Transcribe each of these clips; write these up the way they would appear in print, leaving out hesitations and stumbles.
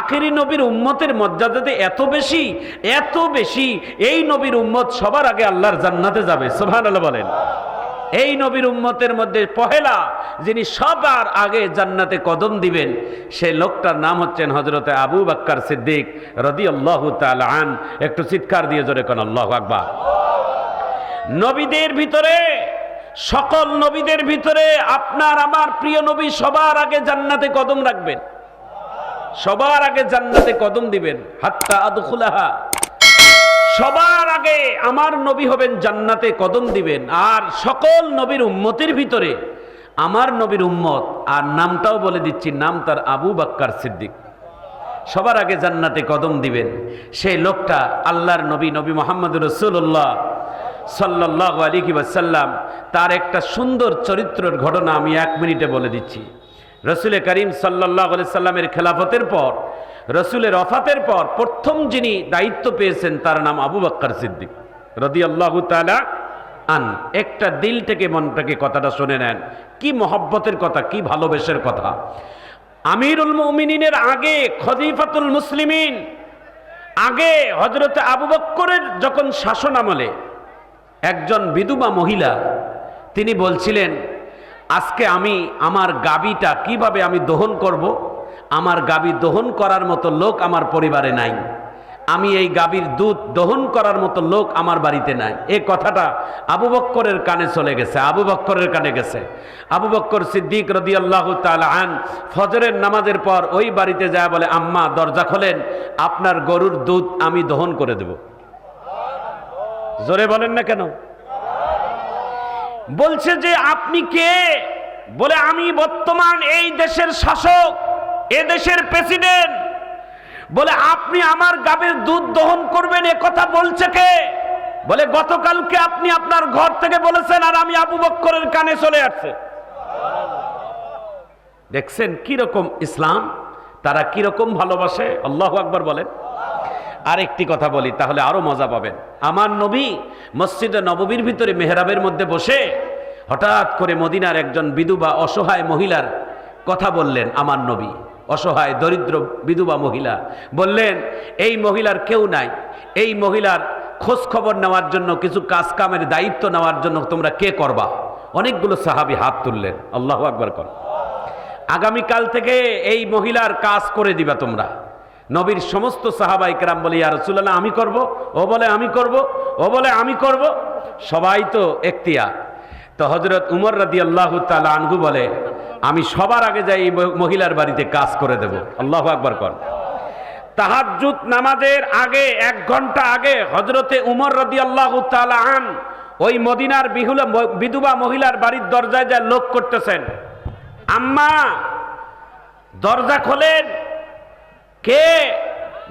আখেরি নবীর উম্মতের মর্যাদাতে এত বেশি এই নবীর উম্মত সবার আগে আল্লাহর জান্নাতে যাবে। সুবহানাল্লাহ বলেন। এই নবীর উম্মতের মধ্যে পহেলা যিনি সবার আগে জান্নাতে কদম দিবেন, সেই লোকটার নাম হচ্ছেন হযরতে আবু বকর সিদ্দিক রাদিয়াল্লাহু তাআলা আন। একটু চিৎকার দিয়ে জোরে কোন আল্লাহু আকবার। নবীদের ভিতরে, সকল নবীদের ভিতরে আপনার আমার প্রিয় নবী সবার আগে জান্নাতে কদম রাখবেন, সবার আগে জান্নাতে কদম দিবেন। হাত্তা আদখুলাহা, সবার আগে আমার নবী হবেন, জান্নাতে কদম দিবেন। আর সকল নবীর উম্মতের ভিতরে আমার নবীর উম্মত, আর নামটাও বলে দিচ্ছি, নাম তার আবু বকর সিদ্দিক, সবার আগে জান্নাতে কদম দিবেন। সেই লোকটা আল্লাহর নবী, নবী মুহাম্মদুর রাসূলুল্লাহ সাল্লাল্লাহু আলাইহি ওয়াসাল্লাম, তার একটা সুন্দর চরিত্রের ঘটনা আমি 1 মিনিটে বলে দিচ্ছি। রসুল করিম সাল্লাল্লাহু আলাইহি সাল্লামের খেলাফতের পর, রসুলের ওফাতের পর প্রথম যিনি দায়িত্ব পেয়েছেন তার নাম আবু বকর সিদ্দিক রাদিয়াল্লাহু তাআলা আন। একটা দিল থেকে মন থেকে কথাটা শুনে নেন, কি মহব্বতের কথা, কি ভালোবাসার কথা। আমিরুল মুমিনিনের আগে, খলিফাতুল মুসলিমিন আগে হযরতে আবু বকরের যখন শাসন আমলে একজন বিধবা মহিলা, তিনি বলছিলেন, আজকে আমি আমার গাবীটা কিভাবে আমি দহন করব, আমার গাবী দহন করার মতো লোক আমার পরিবারে নাই, আমি এই গাবীর দুধ দহন করার মতো লোক আমার বাড়িতে নাই। এই কথাটা আবু বকরের কানে চলে গেছে, আবু বকরের কানে গেছে। আবু বকর সিদ্দিক রাদিয়াল্লাহু তাআলা আন ফজরের নামাজের পর ওই বাড়িতে যায়, বলে, আম্মা দরজা খোলেন, আপনার গরুর দুধ আমি দহন করে দেব। জোরে বলেন না কেন? বলছে যে আপনি কে? বলে, আমি বর্তমান এই দেশের শাসক, এ দেশের প্রেসিডেন্ট। বলে, আপনি আমার গাভীর দুধ দহন করবেন, এ কথা বলছে কে? বলে, গতকালকে আপনি আপনার ঘর থেকে বলেছেন, আর আমি আবু বকরের কানে চলে আসছে। দেখছেন কিরকম ইসলাম, তারা কিরকম ভালোবাসে। আল্লাহু আকবার বলেন। আরেকটি কথা বলি, তাহলে আরো মজা পাবেন। আমার নবী মসজিদে নববীর ভিতরে মেহরাবের মধ্যে বসে হঠাৎ করে মদিনার একজন বিধবা অসহায় মহিলার কথা বললেন। আমার নবী, অসহায় দরিদ্র বিধবা মহিলা, বললেন, এই মহিলার কেউ নাই, এই মহিলার খোঁজ খবর নেওয়ার জন্য, কিছু কাজ কামের দায়িত্ব নেওয়ার জন্য তোমরা কে করবা? অনেকগুলো সাহাবী হাত তুললেন। আল্লাহু আকবার কর। আগামীকাল থেকে এই মহিলার কাজ করে দিবা তোমরা। নবীর সমস্ত সাহাবায়ে কেরাম বলে, ইয়া রাসূলুল্লাহ আমি করব, ও বলে আমি করব, ও বলে আমি করব, সবাই তো এখতিয়ার। তো হযরত উমর রাদিয়াল্লাহু তাআলা আনহু বলে, আমি সবার আগে যাই এই মহিলার বাড়িতে কাজ করে দেব। আল্লাহু আকবার কর। তাহাজ্জুদ নামাজের আগে 1 ঘন্টা আগে হযরতে উমর রাদিয়াল্লাহু তাআলা আন ওই মদিনার বিধবা মহিলার বাড়ির দরজায় যায় লোক করতেছেন, আম্মা দরজা খোলেন। কে?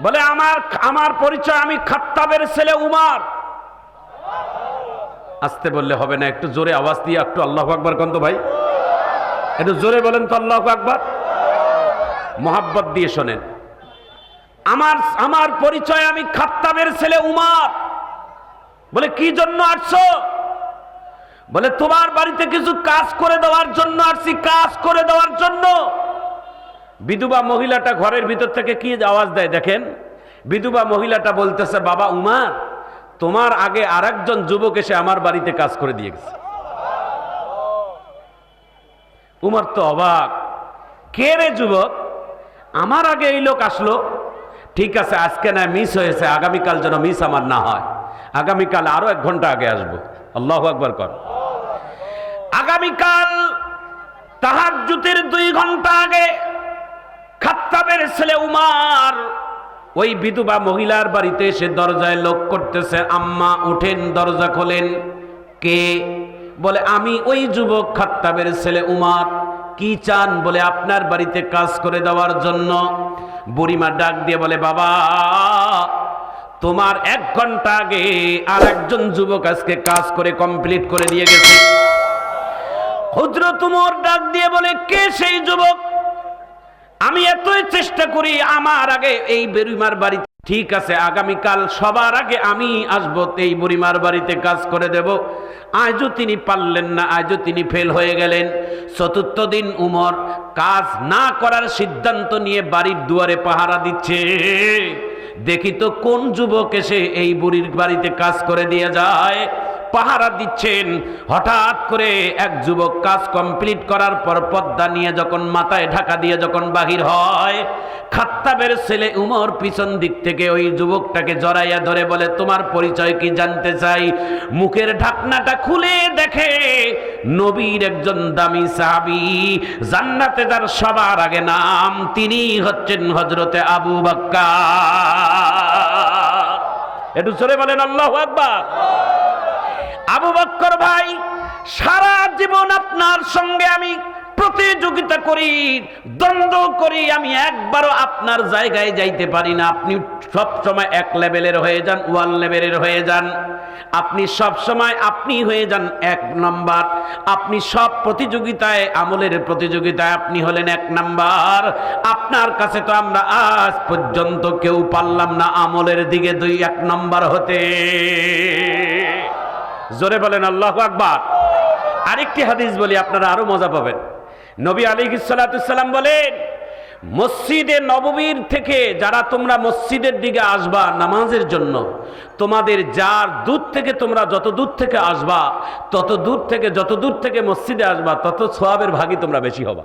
বলে, আমার পরিচয়, আমি খাত্তাবের ছেলে উমর। আস্তে বললে হবে না, একটু জোরে আওয়াজ দিয়ে একটু আল্লাহু আকবার কন্ত ভাই, একটু জোরে বলেন তো আল্লাহু আকবার, মোহাব্বত দিয়ে শোনেন। আমার পরিচয়, আমি খাত্তাবের ছেলে উমর। বলে, কি জন্য আসছো? বলে, তোমার বাড়িতে কিছু কাজ করে দেওয়ার জন্য আসছি, কাজ করে দেওয়ার জন্য। বিধবা মহিলাটা ঘরের ভিতর থেকে কি আওয়াজ দেয় দেখেন। বিধবা মহিলাটা বলতেছে, বাবা উমর, তোমার আগে আরেকজন যুবক এসে আমার বাড়িতে কাজ করে দিয়ে গেছে। উমর তো অবাক, কে রে যুবক? আমার আগে এই লোক আসলো, ঠিক আছে আজকে না মিস হয়েছে, আগামীকাল যেন মিস আমার না হয়, আগামীকাল আরো 1 ঘন্টা আগে আসবো। আল্লাহু আকবার কর। আগামীকাল তাহাজ্জুদের 2 ঘন্টা আগে খাত্তাবের ছেলে উমর ওই বিধবা মহিলার বাড়িতে এসে দরজায় লোক করতেছে, আম্মা উঠেন, দরজা খোলেন। কে? বলে, আমি ওই যুবক খাত্তাবের ছেলে উমর। কি চান? বলে, আপনার বাড়িতে কাজ করে দেওয়ার জন্য। বুড়িমা ডাক দিয়ে বলে, বাবা তোমার 1 ঘন্টা আগে আর একজন যুবক আজকে কাজ করে কমপ্লিট করে দিয়ে গেছে। হযরত উমর ডাক দিয়ে বলে, কে সেই যুবক? আমি এতই চেষ্টা করি আমার আগে এই বেরিমার বাড়িতে ঠিক আছে, আগামীকাল সবার আগে আমি আসবো, এই বুড়িমার বাড়িতে কাজ করে দেব। আজও তিনি পারলেন না, আজও তিনি ফেল হয়ে গেলেন। চতুর্থ দিন উমর কাজ না করার সিদ্ধান্ত নিয়ে বাড়ির দুয়ারে পাহারা দিচ্ছে। দেখি তো কোন যুবক এসে এই বুড়ির বাড়িতে কাজ করে দিয়ে যায়। পাহারা দিচ্ছেন, হঠাৎ করে এক যুবক কাজ কমপ্লিট করার পর পর্দা নিয়ে যখন মাথায় ঢাকা দিয়ে যখন বাহির হয়, খাত্তাবের ছেলে উমর পিছন দিক থেকে ওই যুবকটাকে জড়াইয়া ধরে বলে, তোমার পরিচয় কি জানতে চাই। মুখের ঢাকনাটা খুলে দেখে নবীর একজন দামি সাহাবী, জান্নাতে যার সবার আগে নাম, তিনি হচ্ছেন হযরতে আবু বকর। একটু জোরে বলেন আল্লাহু আকবার। আবু বকর ভাই, সারা জীবন আপনার সঙ্গে আমি প্রতিযোগিতা করি, দ্বন্দ্ব করি, আমি একবারও আপনার জায়গায় যাইতে পারি না। আপনি সব সময় এক লেভেলের হয়ে যান, ওয়ান লেভেলের হয়ে যান। আপনি সব সময় আপনি হয়ে যান এক নাম্বার। আপনি সব প্রতিযোগিতায়, আমলের প্রতিযোগিতায় আপনি হলেন এক নাম্বার। আপনার কাছে তো আমরা আজ পর্যন্ত কেউ পারলাম না আমলের দিকে এক নাম্বার হতে। জোরে বলেন আল্লাহু আকবার। আরেকটি হাদিস বলি, আপনারা আরো মজা পাবেন। নবী আলাইহিস সালাতু সালাম বলেন, মসজিদে নববীর থেকে যারা তোমরা মসজিদের দিকে আসবা নামাজের জন্য, তোমাদের যার দূর থেকে তোমরা যত দূর থেকে আসবা, তত দূর থেকে যত দূর থেকে মসজিদে আসবা, তত সওয়াবের ভাগী তোমরা বেশি হবা।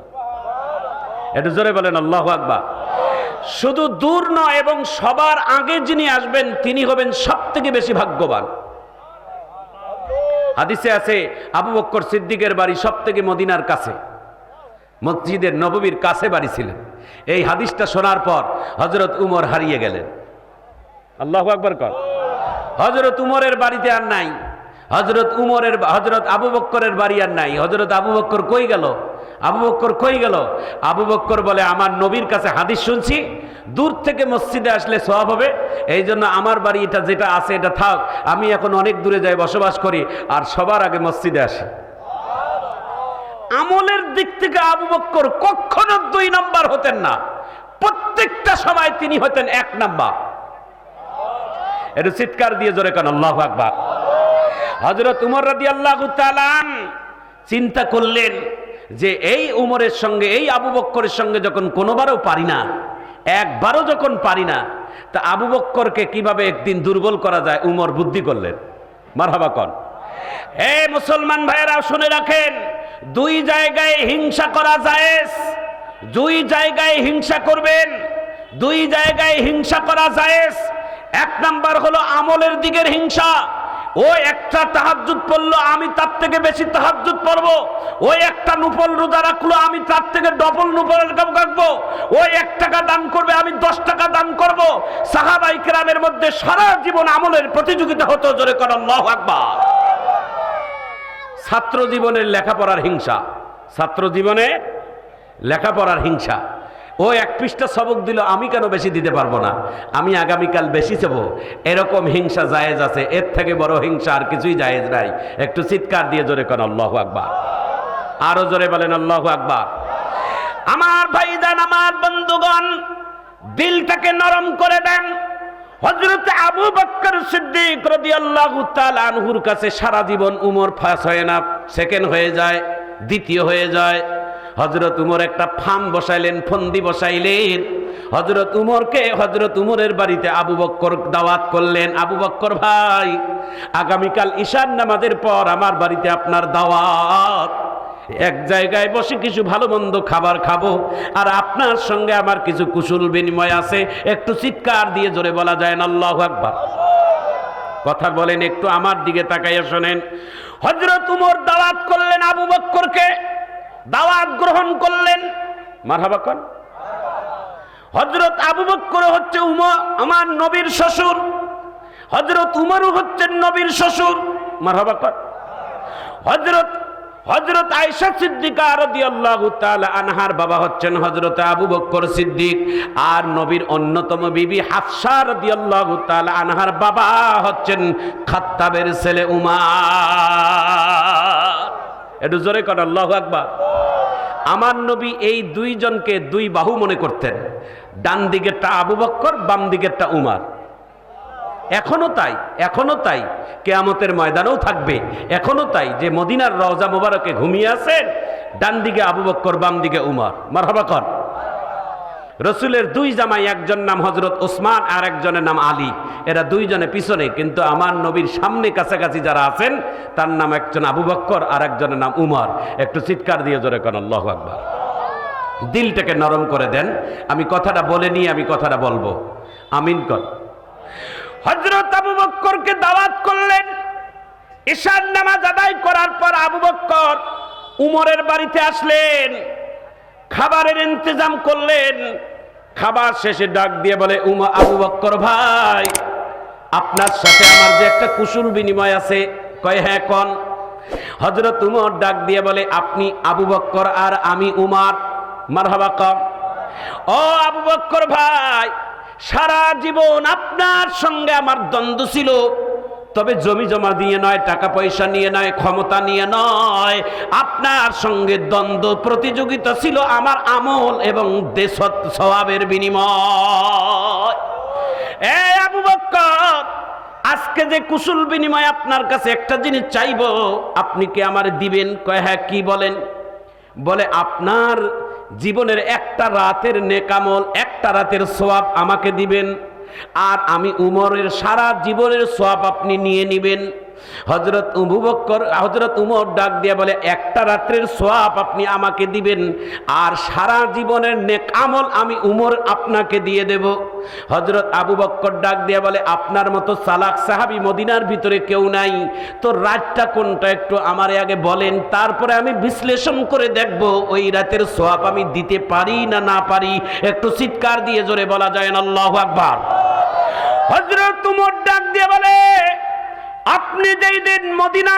একটু জোরে বলেন আল্লাহু আকবার। শুধু দূর নয়, এবং সবার আগে যিনি আসবেন তিনি হবেন সবথেকে বেশি ভাগ্যবান। হাদিসে আছে আবু বকর সিদ্দিকের বাড়ি সবথেকে মদিনার কাছে, মসজিদের নববীর কাছে বাড়ি ছিলেন। এই হাদিসটা শোনার পর হযরত উমর হারিয়ে গেলেন। আল্লাহু আকবার কর। হযরত উমরের বাড়িতে আর নাই, হযরত আবু বকরের বাড়ি আর নাই। হযরত আবু বকর কই গেল? আবু বকর কই গেল? আবু বকর বলে, আমার নবীর কাছে হাদিস শুনছি, দূর থেকে মসজিদে আসলে সওয়াব হবে, এই জন্য আমার বাড়ি এটা যেটা আছে এটা থাক, আমি এখন অনেক দূরে যাই বসবাস করি, আর সবার আগে মসজিদে আসি। আমলের দিক থেকে আবু বকর কখনো 2 নাম্বার হতেন না, প্রত্যেকটা সময় তিনি হতেন 1 নাম্বার। একটু চিৎকার দিয়ে জোরে কান আল্লাহু আকবার। হযরত উমর রাদিয়াল্লাহু তাআলা চিন্তা করলেন যে এই উমরের সঙ্গে, এই আবু বকরের সঙ্গে যখন কোনোবারও পারি না, একবারও যখন পারি না, তা আবু বকরকে কিভাবে একদিন দুর্বল করা যায়। উমর বুদ্ধি করলেন। মারহাবা কন। হে মুসলমান ভাইয়েরা শুনে রাখেন, 2 জায়গায় হিংসা করা জায়েজ। 2 জায়গায় হিংসা করবেন, 2 জায়গায় হিংসা করা জায়েজ। 1 নাম্বার হলো আমলের দিকের হিংসা। ও একটা তাহাজ্জুদ পড়লো, আমি তার থেকে বেশি তাহাজ্জুদ পড়বো। ওই একটা নুফল রোজা রাখলো, আমি তার থেকে ডবল নুফল রাখবো। ওই 1 টাকা দান করবে, আমি 10 টাকা দান করব। সাহাবায়ে কেরামের মধ্যে সারা জীবন আমলের প্রতিযোগিতা হতো। জোরে কর আল্লাহু আকবার। ছাত্র জীবনের লেখাপড়ার হিংসা, ছাত্র জীবনে লেখাপড়ার হিংসা। ও 1 পৃষ্ঠা সবক দিল, আমি কেন বেশি দিতে পারবো না, আমি আগামীকাল বেশি চাবো, এরকম হিংসা জায়েজ আছে। এর থেকে বড় হিংসা আর কিছুই জায়েজ নাই। একটু চিৎকার দিয়ে জোরে করেন আল্লাহু আকবার। আরো জোরে বলেন আল্লাহু আকবার। আমার ভাইজান, আমার বন্ধুগণ, দিলটাকে নরম করে দেন। হযরত আবু বকর সিদ্দিক রাদিয়াল্লাহু তাআলা আনহুর কাছে সারা জীবন উমর ফার্স্ট হয় না, সেকেন্ড হয়ে যায়, দ্বিতীয় হয়ে যায়। হযরত উমর একটা ফার্ম বসাইলেন, ফন্দি বসাইলেন। হযরত উমরের বাড়িতে আবু বকর দাওয়াত করলেন। আবু বকর ভাই, আগামীকাল ঈশার নামাজের পর আমার বাড়িতে আপনার দাওয়াত, এক জায়গায় বসে কিছু ভালো মন্দ খাবার খাবো, আর আপনার সঙ্গে আমার কিছু কুশল বিনিময় আছে। একটু চিৎকার দিয়ে জোরে বলা যায় না আল্লাহু আকবার? কথা বলেন, একটু আমার দিকে তাকাইয়া শোনেন। হযরত উমর দাওয়াত করলেন আবু বকরকে, দাওয়াত গ্রহণ করলেন। মারহাবা কোন? হযরত আবু বকর হচ্ছে আমার নবীর শ্বশুর, হযরত উমরও হচ্ছেন নবীর শ্বশুর। মারহাবা কোন? হযরত আয়েশা সিদ্দিকা রাদিয়াল্লাহু তাআলা আনহার বাবা হচ্ছেন হযরত আবু বকর সিদ্দিক, আর নবীর অন্যতম বিবি হাফসা রাদিয়াল্লাহু তাআলা আনহার বাবা হচ্ছেন খাত্তাবের ছেলে উমর। একটু জোরে কর আল্লাহু আকবার। আমার নবী এই দুইজনকে দুই বাহু মনে করতেন, ডান দিকেরটা আবু বকর, বাম দিকেরটা উমর। এখনো তাই কিয়ামতের ময়দানেও থাকবে। এখনো তাই যে মদিনার রওজা মোবারকে ঘুমিয়ে আছেন, ডান দিকে আবু বকর, বাম দিকে উমর। মারহাবা কর। রসুলের দুই জামাই, একজন নাম হযরত ওসমান আর একজনের নাম আলী। এরা দুইজনে পিছনে, কিন্তু আমার নবীর সামনে কাছাকাছি যারা আছেন তার নাম একজন আবু বকর আর একজনের নাম উমর। একটু চিৎকার দিয়ে জোরে কোন আল্লাহু আকবার। দিলটাকে নরম করে দেন। আমি কথাটা বলে নিয়ে আমি কথাটা বলবো। আমিন কর। হযরত আবু বকরকে দাওয়াত করলেন। ঈশার নামাজ আদায় করার পর আবু বকর উমরের বাড়িতে আসলেন, খাবারের ইন্তজাম করলেন। খাবার শেষে ডাক দিয়ে বলে, আবু বকর ভাই, আপনার সাথে আমার যে একটা কুশল বিনিময় আছে। কয়, হ্যাঁ কোন। হযরত উমর ডাক দিয়ে বলে, আপনি আবু বকর আর আমি উমর। মারহাবা কর। ও আবু বকর ভাই, সারা জীবন আপনার সঙ্গে আমার দ্বন্দ্ব ছিল, তবে জমি জমা দিয়ে নয়, টাকা পয়সা নিয়ে নয়, ক্ষমতা নিয়ে নয়। আপনার সঙ্গে দ্বন্দ্ব প্রতিযোগিতা ছিল আমার আমল এবং দেশত সওয়াবের বিনিময়। এই আবু বকর, আজকে যে কুশল বিনিময় আপনার কাছে একটা জিনিস চাইবো, আপনি কি আমার দিবেন? কয়, হ্যাঁ কি বলেন। বলে, আপনার জীবনের একটা রাতের নেকামল, একটা রাতের সওয়াব আমাকে দিবেন, আর আমি উমরের সারা জীবনের সওয়াব আপনি নিয়ে নেবেন। হযরত উমর ডাক দিয়ে বলে, একটা রাত্রের সওয়াব আপনি আমাকে দিবেন, আর সারা জীবনের নেক আমল আমি উমর আপনাকে দিয়ে দেব। হযরত আবু বকর ডাক দিয়ে বলে, আপনার মতো সালাক সাহাবী মদিনার ভিতরে কেউ নাই, তো রাতটা কোনটা একটু আমারে আগে বলেন, তারপরে আমি বিশ্লেষণ করে দেখব ওই রাতের সওয়াব আমি দিতে পারি না না পারি। একটু চিৎকার দিয়ে জোরে বলা যায় না আল্লাহু আকবার। হযরত উমর ডাক দিয়ে বলে, আপনি যেই দিন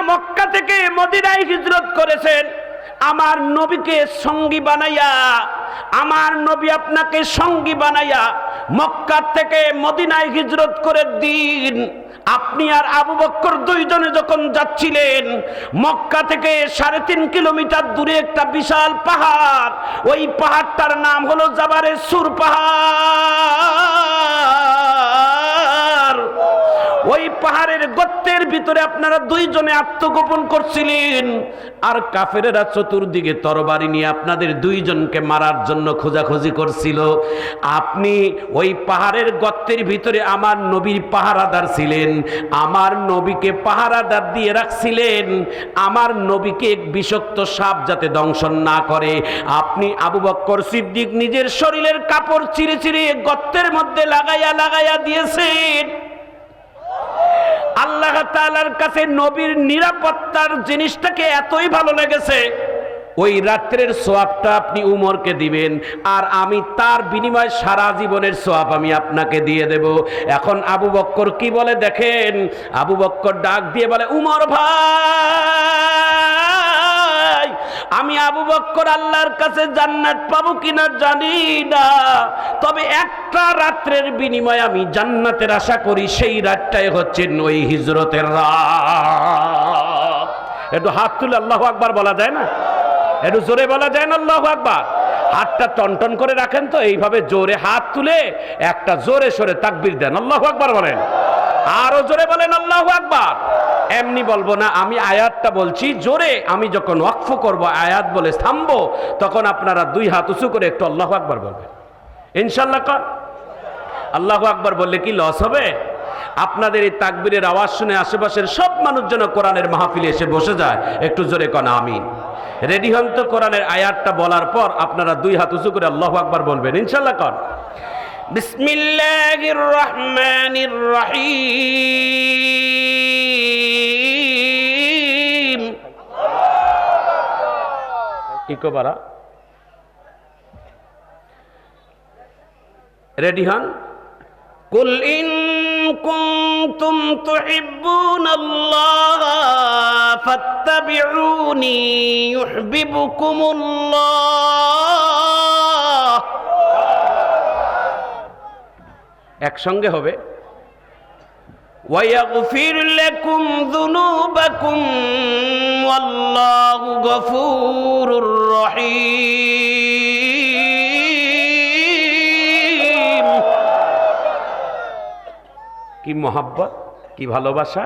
মক্কা থেকে মদিনায় হিজরত করেছেন, আমার নবীকে সঙ্গী বানাইয়া, আমার নবী আপনাকে সঙ্গী বানাইয়া মক্কা থেকে মদিনায় হিজরত করে দিন। আপনি আর আবু বকর দুইজনে যখন যাচ্ছিলেন, মক্কা থেকে 3.5 কিলোমিটার দূরে একটা বিশাল পাহাড়, ওই পাহাড়টার নাম হলো জাবারে সুর পাহাড়। ওই পাহাড়ের গর্তের ভিতরে আপনারা দুইজনে আত্মগোপন করছিলেন, আর কাফেরেরা চতুর্দিকে তরবারি নিয়ে আপনাদের দুইজনকে মারার জন্য খোঁজাখুঁজি করছিল। আপনি ওই পাহাড়ের গর্তের ভিতরে আমার নবীর পাহারাদার ছিলেন, আমার নবীকে পাহারাদার দিয়ে রাখছিলেন, আমার নবীকে এক বিষাক্ত সাপ যাতে দংশন না করে। আপনি আবু বকর সিদ্দিক নিজের শরীরের কাপড় চিরে চিরে গর্তের মধ্যে লাগাইয়া দিয়েছেন। আল্লাহ তাআলার কাছে নবীর নিরাপত্তার জিনিসটাকে এতই ভালো লেগেছে, ওই রাত্রের সওয়াবটা আপনি উমরকে দিবেন, আর আমি তার বিনিময়ে সারা জীবনের সওয়াব আমি আপনাকে দিয়ে দেব। এখন আবু বকর কি বলে দেখেন। আবু বকর ডাক দিয়ে বলে, উমর ভাই, আমি আবু বকর আল্লাহর কাছে জান্নাত পাবো কিনা জানি না, তবে একটা রাত্রের বিনিময়ে আমি জান্নাতের আশা করি। সেই রাতটাই হচ্ছে ওই হিজরতের রাত। একটু হাত তুলে আল্লাহু আকবার বলা যায় না? একটু জোরে বলা যায় না আল্লাহু আকবার? হাতটা টনটন করে রাখেন তো, এইভাবে জোরে হাত তুলে একটা জোরে সরে তাকবীর দেন, আল্লাহু আকবার বলেন। আরো জোরে বলেন আল্লাহু আকবার। এমনি বলবো না, আমি আয়াতটা বলছি জোরে। আমি যখন ওয়াকফ করব, আয়াত বলে থামবো, তখন আপনারা দুই হাত উঁচু করে একটু আল্লাহু আকবার বলবেন ইনশাআল্লাহ। কর আল্লাহু আকবার বললে কি লস হবে? আপনাদের এই তাকবীরের আওয়াজ শুনে আশেপাশের সব মানুষ যেন কোরআনের মাহফিলে এসে বসে যায়। একটু জোরে কন আমিন। রেডি হন তো? কোরআনের আয়াতটা বলার পর আপনারা দুই হাত উঁচু করে আল্লাহু আকবার বলবেন ইনশাআল্লাহ। কর বিসমিল্লাহির রহমানির রহিম। ইকো বাড়া। রেডি হন। কুল ইন কুনতুম তুহিব্বুনাল্লাহ ফাত্তাবিউনি ইউহিব্বুকুমুল্লাহ। একসঙ্গে হবে। ওয়ায়াগফির লাকুম যুনুবাকুম আল্লাহু গফুরুর রহিম। কি মহব্বত, কি ভালোবাসা!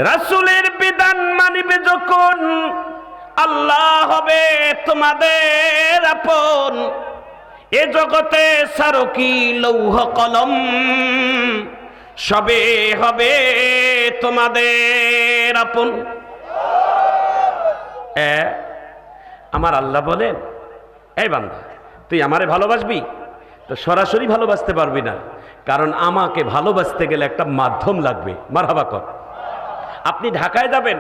রাসূলের বিধান মানিবে যখন আল্লাহ হবে তোমাদের আপন। এ জগতে সারো কি লৌহ কলম, সবে হবে তোমাদের আপন। আমার আল্লাহ বলেন, এই বান্দা তুই আমারে ভালোবাসবি? তো সরাসরি ভালোবাসতে পারবি না, কারণ আমাকে ভালোবাসতে গেলে একটা মাধ্যম লাগবে। মারহাবা কর। আপনি ঢাকায় যাবেন,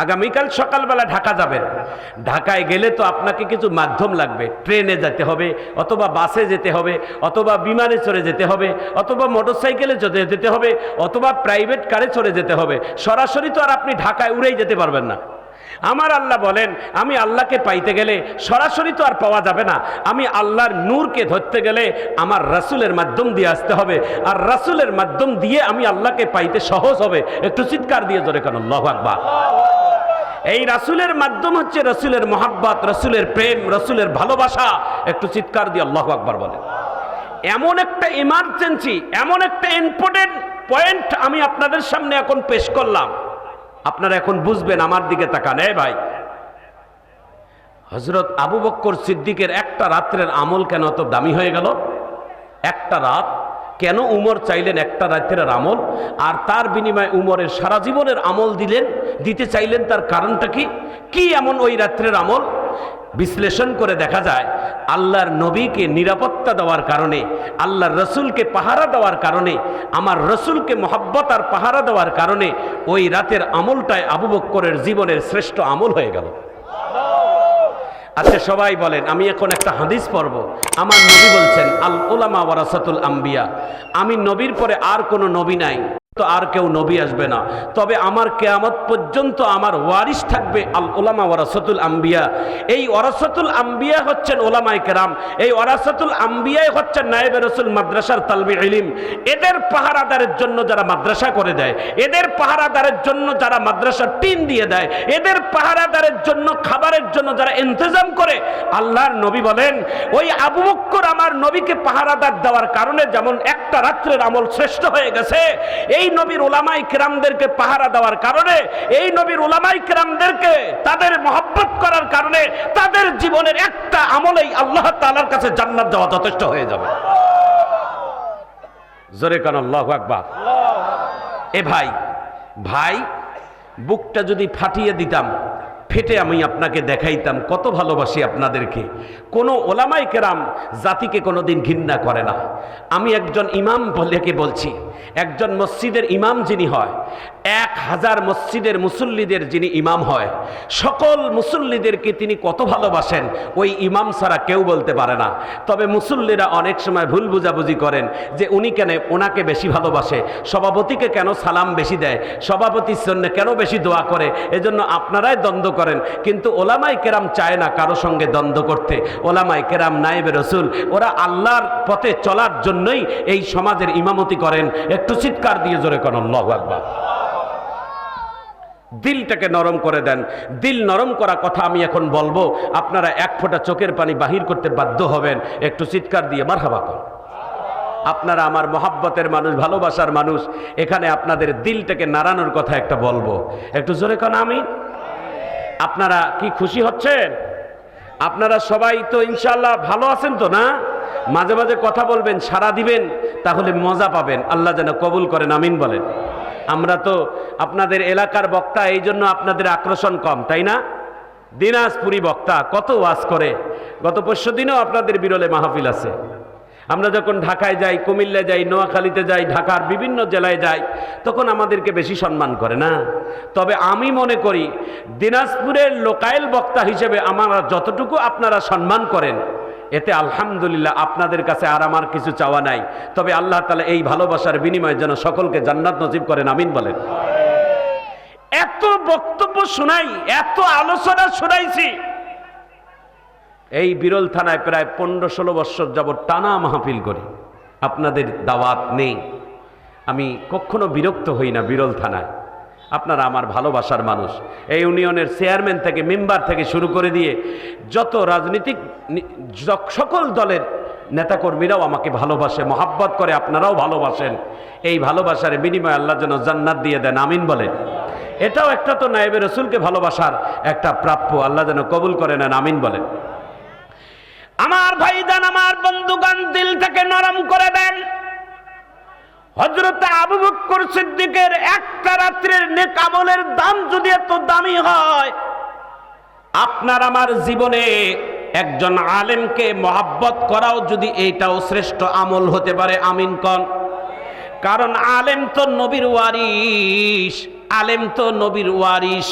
আগামীকাল সকালবেলা ঢাকা যাবেন। ঢাকায় গেলে তো আপনাকে কিছু মাধ্যম লাগবে। ট্রেনে যেতে হবে, অথবা বাসে যেতে হবে, অথবা বিমানে চড়ে যেতে হবে, অথবা মোটরসাইকেলে চড়ে যেতে হবে, অথবা প্রাইভেট কারে চড়ে যেতে হবে। সরাসরি তো আর আপনি ঢাকায় উড়েই যেতে পারবেন না। আমার আল্লাহ বলেন, আমি আল্লাহকে পাইতে গেলে সরাসরি তো আর পাওয়া যাবে না। আমি আল্লাহর নূরকে ধরতে গেলে আমার রাসূলের মাধ্যম দিয়ে আসতে হবে, আর রাসূলের মাধ্যম দিয়ে আমি আল্লাহকে পাইতে সহজ হবে। একটু চিৎকার দিয়ে জোরে কেন আল্লাহু আকবার। এই রাসূলের মাধ্যম হচ্ছে রাসূলের মহব্বত, রাসূলের প্রেম, রাসূলের ভালোবাসা। একটু চিৎকার দিয়ে আল্লাহু আকবার বলেন। এমন একটা ইমার্জেন্সি, এমন একটা ইম্পর্টেন্ট পয়েন্ট আমি আপনাদের সামনে এখন পেশ করলাম, আপনারা এখন বুঝবেন। আমার দিকে তাকান। ভাই, হযরত আবু বকর সিদ্দিকের একটা রাত্রের আমল কেন এত দামি হয়ে গেল? একটা রাত কেন উমর চাইলেন একটা রাত্রের আমল, আর তার বিনিময়ে উমরের সারা জীবনের আমল দিতে চাইলেন? তার কারণটা কি? কি এমন ওই রাত্রের আমল? বিশ্লেষণ করে দেখা যায়, আল্লাহর নবীকে নিরাপত্তা দেওয়ার কারণে, আল্লাহর রসুলকে পাহারা দেওয়ার কারণে, আমার রসুলকে মহব্বত আর পাহারা দেওয়ার কারণে ওই রাতের আমলটাই আবু বকরের জীবনের শ্রেষ্ঠ আমল হয়ে গেল। আচ্ছা সবাই বলেন, আমি এখন একটা হাদিস পড়ব। আমার নবী বলছেন, আল উলামা ওয়ারাসাতুল আম্বিয়া, আমি নবীর পরে আর কোনো নবী নাই, তো আর কেউ নবী আসবে না, তবে আমার কিয়ামত পর্যন্ত আমার ওয়ারিস থাকবে আল উলামা ওয়ারাসাতুল আম্বিয়া। এই ওয়ারাসাতুল আম্বিয়া হচ্ছেন ওলামায়ে কেরাম, এই ওয়ারাসাতুল আম্বিয়াই হচ্ছেন নায়েবে রাসূল মাদ্রাসার তালবে ইলম। এদের পাহারাদারের জন্য যারা মাদ্রাসা করে দেয়, এদের পাহারাদারের জন্য যারা মাদ্রাসার টিন দিয়ে দেয়, এদের পাহারাদারের জন্য খাবারের জন্য যারা ইন্তজাম করে, আল্লাহর নবী বলেন ওই আবু বকর আমার নবীকে পাহারাদার দেওয়ার কারণে যেমন একটা রাত্রের আমল শ্রেষ্ঠ হয়ে গেছে, এই নবীর উলামায়ে কেরামদেরকে পাহারা দেওয়ার কারণে, এই নবীর উলামায়ে কেরামদেরকে তাদের মহব্বত করার কারণে তাদের জীবনের একটা আমলেই আল্লাহ তাআলার কাছে জান্নাত যাওয়া যথেষ্ট হয়ে যাবে। জোরে কান আল্লাহু আকবার। এ ভাই, বুকটা যদি ফাটিয়ে দিতাম, ফেটে আমি আপনাকে দেখাইতাম কত ভালোবাসি আপনাদেরকে। কোনো ওলামায়ে কেরাম জাতিকে কোনোদিন ঘৃণা করে না। আমি একজন ইমাম বলেকে বলছি, একজন মসজিদের ইমাম যিনি হয়, 1000 মসজিদের মুসল্লিদের যিনি ইমাম হয়, সকল মুসল্লিদেরকে তিনি কত ভালোবাসেন ওই ইমাম ছাড়া কেউ বলতে পারে না। তবে মুসল্লিরা অনেক সময় ভুল বুঝাবুঝি করেন যে উনি কেন ওনাকে বেশি ভালোবাসে, সভাপতিকে কেন সালাম বেশি দেয়, সভাপতির জন্য কেন বেশি দোয়া করে, এজন্য আপনারাই দ্বন্দ্ব করেন। কিন্তু ওলামায়ে কেরাম চায় না কারো সঙ্গে দ্বন্দ্ব করতে। ওলামায়ে কেরাম নায়েবে রাসূল, ওরা আল্লাহর পথে চলার জন্যই এই সমাজের ইমামতি করেন। একটু চিৎকার দিয়ে জোরে কোন আল্লাহু আকবার। দিলটাকে নরম করে দেন। দিল নরম করা কথা আমি এখন বলবো, আপনারা এক ফোঁটা চোখের পানি বাহির করতে বাধ্য হবেন। একটু চিৎকার দিয়ে মারহাবা কর। আপনারা আমার মহাব্বতের মানুষ, ভালোবাসার মানুষ, এখানে আপনাদের দিলটাকে নাড়ানোর কথা একটা বলবো। একটু জোরে কোন আমিন। আপনারা কি খুশি হচ্ছেন? আপনারা সবাই তো ইনশাআল্লাহ ভালো আছেন তো না? মাঝে মাঝে কথা বলবেন, সাড়া দিবেন, তাহলে মজা পাবেন। আল্লাহ যেন কবুল করেন, আমিন বলেন। আমরা তো আপনাদের এলাকার বক্তা, এই জন্য আপনাদের আকর্ষণ কম, তাই না? দিনাজপুরি বক্তা কত ওয়াজ করে। গত পরশু দিনেও আপনাদের বিরলে মাহফিল আছে। আমরা যখন ঢাকায় যাই, কুমিল্লায় যাই, নোয়াখালীতে যাই, ঢাকার বিভিন্ন জেলায় যাই, তখন আমাদেরকে বেশি সম্মান করে না। তবে আমি মনে করি দিনাজপুরের লোকাল বক্তা হিসেবে আমরা যতটুকু আপনারা সম্মান করেন, এতে আলহামদুলিল্লাহ আপনাদের কাছে আর আমার কিছু চাওয়া নাই। তবে আল্লাহ তাআলা এই ভালোবাসার বিনিময়ে যেন সকলকে জান্নাত নসিব করেন, আমিন বলেন। এত বক্তব্য শোনাই, এত আলোচনা শোনাইছি, এই বিরল থানায় প্রায় 15-16 বছর যাবত টানা মাহফিল করি, আপনাদের দাওয়াত নেই। আমি কখনো বিরক্ত হই না বিরল থানায়। আপনারা আমার ভালোবাসার মানুষ। এই ইউনিয়নের চেয়ারম্যান থেকে মেম্বার থেকে শুরু করে দিয়ে যত রাজনীতিক সকল দলের নেতাকর্মীরাও আমাকে ভালোবাসে, মহাব্বত করে, আপনারাও ভালোবাসেন। এই ভালোবাসার বিনিময়ে আল্লাহ যেন জান্নাত দিয়ে দেন, আমিন বলেন। এটাও একটা তো নায়েবে রসুলকে ভালোবাসার একটা প্রাপ্য, আল্লাহ যেন কবুল করে নেন, আমিন বলেন। আমার ভাইজান, আমার বন্ধুগণ, দিলটাকে নরম করে দেন। হযরত আবু বকর সিদ্দিকের একটা রাত্রের নেক আমলের দাম যদি এত দামি হয়, আপনার আমার জীবনে একজন আলেমকে মহাব্বত করাও যদি এইটাও শ্রেষ্ঠ আমল হতে পারে, আমিন কন। কারণ আলেম তো নবীর ওয়ারিস, আলেম তো নবীর ওয়ারিস,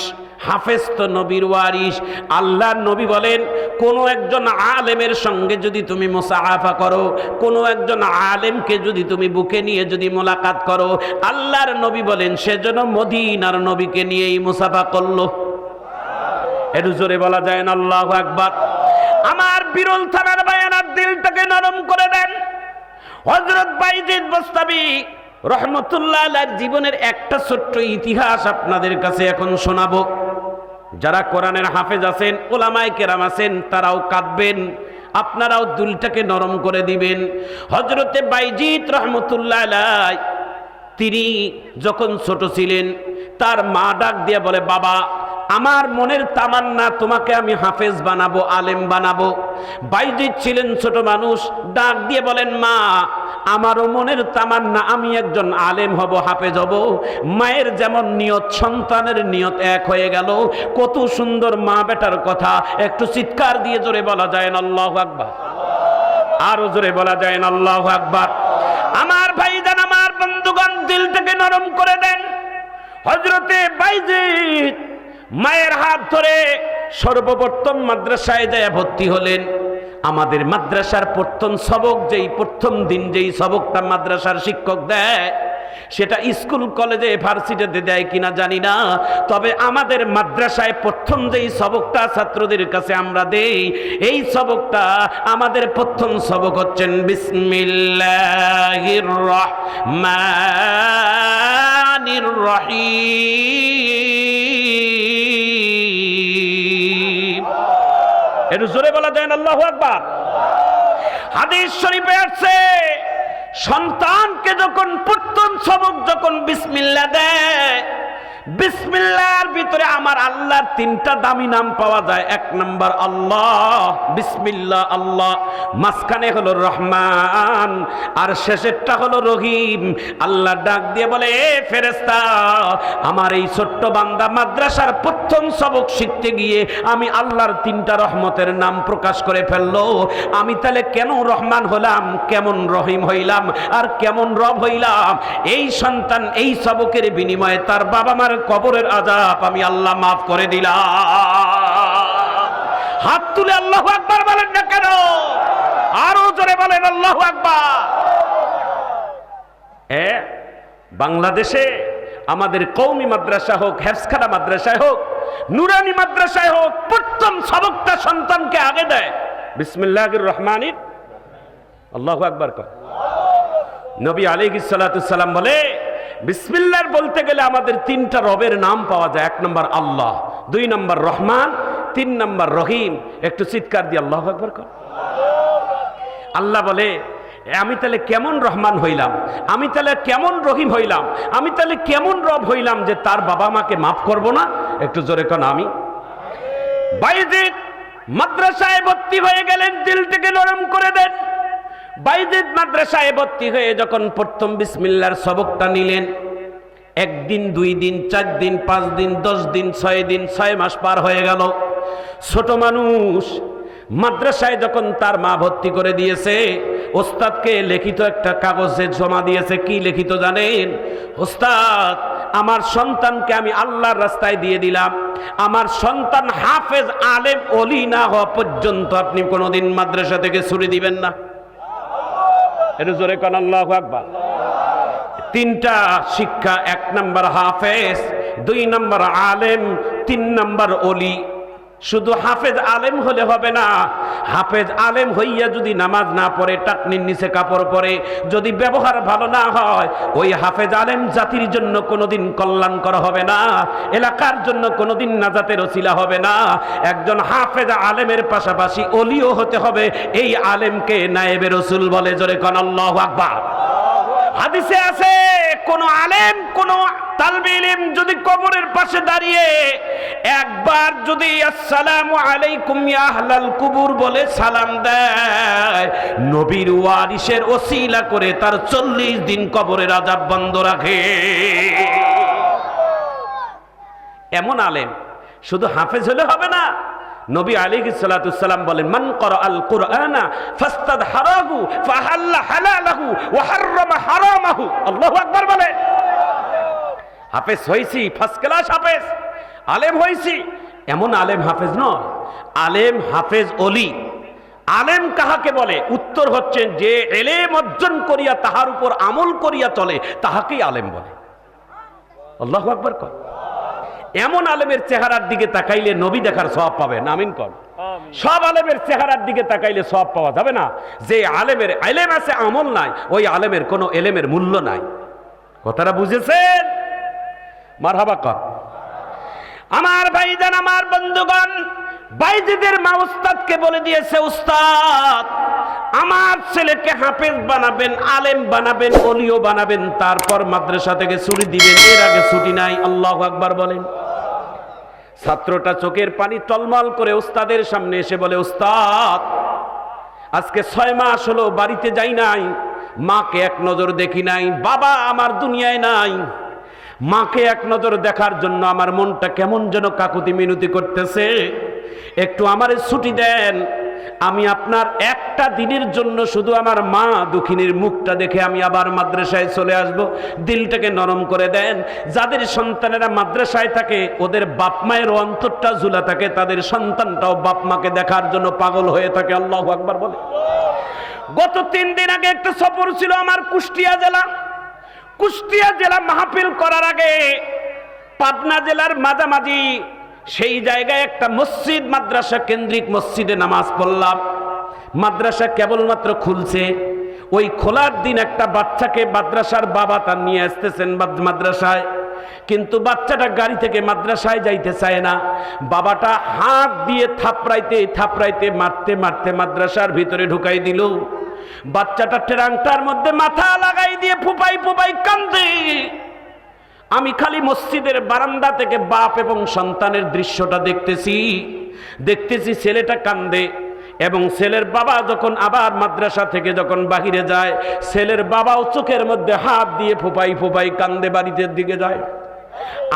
হাফেজ তো নবীর ওয়ারিস। আল্লাহর নবী বলেন, কোনো একজন আলেমের সঙ্গে যদি তুমি মুসাফা করো, কোনো একজন আলেমকে যদি তুমি বুকে নিয়ে যদি মোলাকাত করো, আল্লাহর নবী বলেন সেজন্য মদিনার নবীকে নিয়েই মুসাফা করলো। একটু জোরে বলা যায় না আল্লাহু আকবার। আমার বিরল থানার বায়ানার দিলটাকে নরম করে দেন। হযরত বাইজিদ বুস্তামি রহমতুল্লাহ আলাইহির জীবনের একটা ছোট্ট ইতিহাস আপনাদের কাছে এখন শোনাবো। যারা কোরআনের হাফেজ আছেন, ওলামায়ে কেরাম আছেন, তারাও কাঁদবেন, আপনারাও দিলটাকে নরম করে দিবেন। হযরতে বাইজিদ রহমতুল্লাহ আলাইহি তিনি যখন ছোট ছিলেন, তার মা ডাক দিয়ে বলে, বাবা, আমার মনের তামান্না তোমাকে আমি হাফেজ বানাবো, আলেম বানাবো। বাইজিদ ছিলেন ছোট মানুষ, ডাক দিয়ে বলেন, মা, আমারও মনের তামান্না আমি একজন আলেম হব, হাফেজ হব। মায়ের যেমন নিয়ত, সন্তানের নিয়ত এক হয়ে গেল। কত সুন্দর মা বেটার কথা, একটু চিৎকার দিয়ে জোরে বলা যায় না আল্লাহু আকবার? আরো জোরে বলা যায় না আল্লাহু আকবার? আমার ভাইজান, আমার বন্ধুগণ, দিলটাকে নরম করে দেন। হযরতে বাইজিদ মায়ের হাত ধরে সর্বপ্রথম মাদ্রাসায় যায় ভর্তি হলেন। আমাদের মাদ্রাসার প্রথম সবক, যেই প্রথম দিন যেই সবকটা মাদ্রাসার শিক্ষক দেয়, সেটা স্কুল কলেজে ভার্সিটিতে দেয় কিনা জানি না, তবে আমাদের মাদ্রাসায় প্রথম যেই সবকটা ছাত্রদের কাছে আমরা দেই, এই সবকটা আমাদের প্রথম সবক হচ্ছেন বিসমিল্লাহির রহমানির রহিম। একটু জোরে বলা যায় না আল্লাহু আকবার? হাদিস শরীফে আছে, সন্তানকে যখন প্রথম সবক যখন বিসমিল্লাহ দেয়, বিসমিল্লাহর ভিতরে আমার আল্লাহর তিনটা দামি নাম পাওয়া যায়। এক নাম্বার আল্লাহ, বিসমিল্লাহ আল্লাহ, মাঝখানে হলো রহমান, আর শেষেরটা হলো রহিম। আল্লাহ ডাক দিয়ে বলে, এ ফেরেশতা, আমার এই ছোট্ট বান্দা মাদ্রাসার প্রথম সবক শিখতে গিয়ে আমি আল্লাহর তিনটা রহমতের নাম প্রকাশ করে ফেললো। আমি তাহলে কেন রহমান হলাম, কেমন রহিম হইলাম, আর কেমন রব হইলাম? এই সন্তান এই সবকের বিনিময়ে তার বাবা মার কবরের আযাব আমি আল্লাহ মাফ করে দিলাম। হাত তুলে আল্লাহু আকবার বলেন না কেন? আরো জোরে বলেন আল্লাহু আকবার। বাংলাদেশে আমাদের কওমি মাদ্রাসা হোক, হেফজখানা মাদ্রাসায় হোক, নুরানি মাদ্রাসায় হোক, প্রথম সবকটা সন্তানকে আগে দেয় বিসমিল্লাহির রহমানির। আল্লাহু আকবার কর। নবী আলাইহিস সালাতু সালাম বলে, বিসমিল্লাহ বলতে গেলে আমাদের তিনটা রবের নাম পাওয়া যায়। এক নম্বর আল্লাহ, দুই নম্বর রহমান, তিন নম্বর রহিম। একটু চিৎকার দিয়ে আল্লাহু আকবার কর। আল্লাহ বলে, আমি তাহলে কেমন রহমান হইলাম, আমি তাহলে কেমন রহিম হইলাম, আমি তাহলে কেমন রব হইলাম যে তার বাবা মাকে মাফ করব না? একটু জোরে কোন আমি। বাইজিদ মাদ্রাসায় ভর্তি হয়ে গেলেন, দিলটাকে নরম করে দেন। বাইজিদ মাদ্রাসায় ভর্তি হয়ে যখন প্রথম বিসমিল্লাহর সবকটা নিলেন, একদিন, দুই দিন, 4 দিন, 5 দিন, 10 দিন, 6 দিন, 6 মাস পার হয়ে গেল। ছোট মানুষ মাদ্রাসায় যখন তার মা ভর্তি করে দিয়েছে, ওস্তাদকে লিখিত একটা কাগজে জমা দিয়েছে। কি লিখিত জানেন? ওস্তাদ, আমার সন্তানকে আমি আল্লাহর রাস্তায় দিয়ে দিলাম, আমার সন্তান হাফেজ আলেম ওলি না হওয়া পর্যন্ত আপনি কোনোদিন মাদ্রাসা থেকে ছুটি দিবেন না। এটা জোরে কোন আল্লাহু আকবার। তিনটা শিক্ষা, 1 নম্বর হাফেজ, 2 নম্বর আলেম, 3 নম্বর ওলি। শুধু হাফেজ আলেম হলে হবে না, হাফেজ আলেম হইয়া যদি নামাজ না পড়ে, টাকনির নিচে কাপড় পরে, যদি ব্যবহার ভালো না হয়, ওই হাফেজ আলেম জাতির জন্য কোনোদিন কল্যাণকর হবে না, এলাকার জন্য কোনোদিন নাজাতের ওসিলা হবে না। একজন হাফেজ আলেমের পাশাপাশি ওলিও হতে হবে। এই আলেমকে নায়েবে রাসূল বলে। জোরে কোন আল্লাহু আকবার। হাদিসে আছে, কোন আলেম কোন তালবে ইলম যদি কবরের পাশে দাঁড়িয়ে একবার যদি আসসালামু আলাইকুম ইয়া আহলাল কুবুর বলে সালাম দেয়, নবীর ওয়ারিসের ওসিলা করে তার 40 দিন কবরের আযাব বন্ধ রাখে। এমন আলেম। শুধু হাফেজ হলে হবে না। নবী আলাইহিস সালাতু সালাম বলেন, মান ক্বারাআল কুরআনা ফাস্তাদহারাহু ফাহাল্লা হালালাহু ওয়া হাররামা হারামাহু। আল্লাহু আকবার বলে। হাফেজ হইছি, ফার্স্ট ক্লাস হাফেজ, আলেম হইছি, এমন আলেম হাফেজ নয়। আলেম হাফেজ ওলি। আলেম কাহাকে বলে? উত্তর হচ্ছে, যে ইলম অর্জন করিয়া তাহার উপর আমল করিয়া চলে তাহাকেই আলেম বলে। আল্লাহু আকবার কর। এমন আলেমের চেহারার দিকে তাকাইলে নবী দেখার সওয়াব পাবেন। আমিন কর। সব আলেমের চেহারার দিকে তাকাইলে সওয়াব পাওয়া যাবে না। যে আলেমের ইলম আছে আমল নাই, ওই আলেমের কোনো ইলমের মূল্য নাই। কথাটা বুঝেছেন? মারহাবা কর। আমার ভাইজান, আমার বন্ধুগণ, বাইজিদের মা উস্তাদকে বলে দিয়েছে, উস্তাদ আমার ছেলেকে হাফেজ বানাবেন, আলেম বানাবেন, ওলিও বানাবেন, তারপর মাদ্রাসা থেকে ছুটি দিবেন, এর আগে ছুটি নাই। আল্লাহু আকবার বলেন। ছাত্রটা চোখের পানি টলমল করে উস্তাদের সামনে এসে বলে, উস্তাদ আজকে 6 মাস হলো বাড়িতে যাই নাই, মাকে এক নজর দেখি নাই, বাবা আমার দুনিয়ায় নাই, মাকে এক নজর দেখার জন্য আমার মনটা কেমন যেন কাকুতি মিনতি করতেছে, একটু আমারে ছুটি দেন, আমি আপনার একটা দিনের জন্য শুধু আমার মা দুঃখিনীর মুখটা দেখে আমি আবার মাদ্রাসায় চলে আসব। দিলটাকে নরম করে দেন। যাদের সন্তানেরা মাদ্রাসায় থাকে ওদের বাপ মায়ের অন্তরটা ঝুলা থাকে, তাদের সন্তানটাও বাপ মাকে দেখার জন্য পাগল হয়ে থাকে। আল্লাহু আকবার বলে। গত 3 দিন আগে একটা সফর ছিল আমার কুষ্টিয়া জেলা। কুষ্টিয়া জেলা মাহফিল করার আগে পাবনা জেলার মাঝামাঝি সেই জায়গায় একটা মসজিদ, মাদ্রাসা কেন্দ্রিক মসজিদে নামাজ পড়লাম। মাদ্রাসা কেবলমাত্র খুলছে। ওই খোলার দিন একটা বাচ্চাকে মাদ্রাসার বাবা তার নিয়ে আসতেছেন মাদ্রাসায়, কিন্তু বাচ্চাটা গাড়ি থেকে মাদ্রাসায় যাইতে চায় না। বাবাটা হাত দিয়ে থাপড়াইতে থাপড়াইতে মারতে মারতে মাদ্রাসার ভিতরে ঢুকাই দিল। বাচ্চাটা ট্রাঙ্কটার মধ্যে মাথা লাগাই দিয়ে ফুপাই ফুপাই কান্দে। আমি খালি মসজিদের বারান্দা থেকে বাপ এবং সন্তানের দৃশ্যটা দেখতেছি ছেলেটা কান্দে, এবং ছেলের বাবা যখন আবার মাদ্রাসা থেকে যখন বাহিরে যায়, ছেলের বাবাও চোখের মধ্যে হাত দিয়ে ফুপাই ফুপাই কান্দে বাড়িতে দিকে যায়।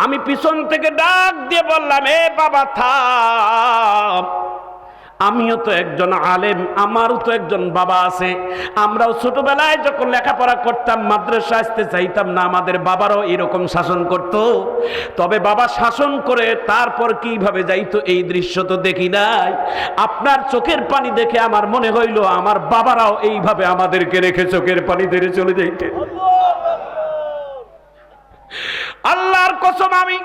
আমি পিছন থেকে ডাক দিয়ে বললাম, এ বাবা থাম, আমিও তো একজন আলেম, আমারও তো একজন বাবা আছে। আমরাও ছোটবেলায় যখন লেখাপড়া করতাম মাদ্রাসা আসতে চাইতাম না, আমাদের বাবারাও এরকম শাসন করত। তবে বাবা শাসন করে তারপর কিভাবে যাইতো এই দৃশ্য তো দেখি নাই। আপনার চোখের পানি দেখে আমার মনে হইল আমার বাবারাও এইভাবে আমাদেরকে রেখে চোখের পানি ধরে চলে যাইতে। আল্লাহর কসম, আমি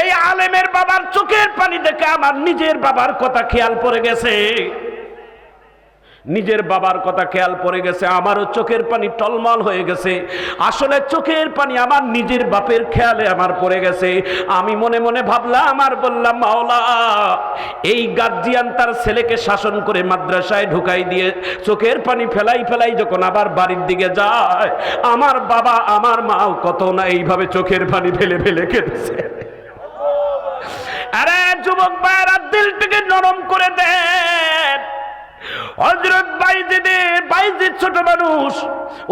এই আলেমের বাবার চোখের পানি দেখে আমার নিজের বাবার কথা খেয়াল পড়ে গেছে। নিজের বাবার কথা খেয়াল পড়ে গেছে, আমারও চোখের পানি টলমল হয়ে গেছে। আসলে চোখের পানি আমার নিজের বাপের খেয়ালে আমার পড়ে গেছে। আমি মনে মনে ভাবলাম আর বললাম, মাওলা, এই গার্জিয়ান তার ছেলেকে শাসন করে মাদ্রাসায় ঢুকাই দিয়ে চোখের পানি ফেলাই ফেলাই যখন আবার বাড়ির দিকে যায়, আমার বাবা আমার মাও কত না এইভাবে চোখের পানি ফেলে ফেলে কেঁদেছে। আরে যুবক ভাইরা, দিলটাকে নরম করে দেন। হযরত বাইজিদ ছোট মানুষ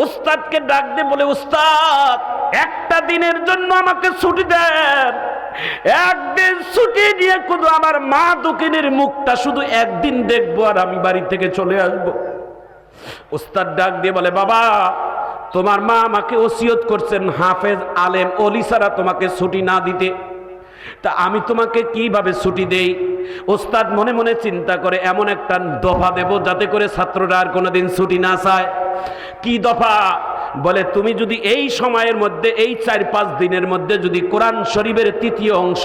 উস্তাদকে ডাক দিয়ে বলে, উস্তাদ একটা দিনের জন্য আমাকে ছুটি দেন, একদিন ছুটি দিয়ে শুধু আমার মা দুঃখিনীর মুখটা শুধু একদিন দেখবো আর আমি বাড়ি থেকে চলে আসবো। উস্তাদ ডাক দিয়ে বলে, বাবা তোমার মা আমাকে ওসিয়ত করছেন হাফেজ আলেম ওলি ছাড়া তোমাকে ছুটি না দিতে, তা আমি তোমাকে কিভাবে ছুটি দেই? ওস্তাদ মনে মনে চিন্তা করে এমন একটা দফা দেব যাতে করে ছাত্ররা আর কোনোদিন ছুটি না চায়। কি দফা? বলে, তুমি যদি এই সময়ের মধ্যে এই 4-5 দিনের মধ্যে যদি কোরআন শরীফের 3য় অংশ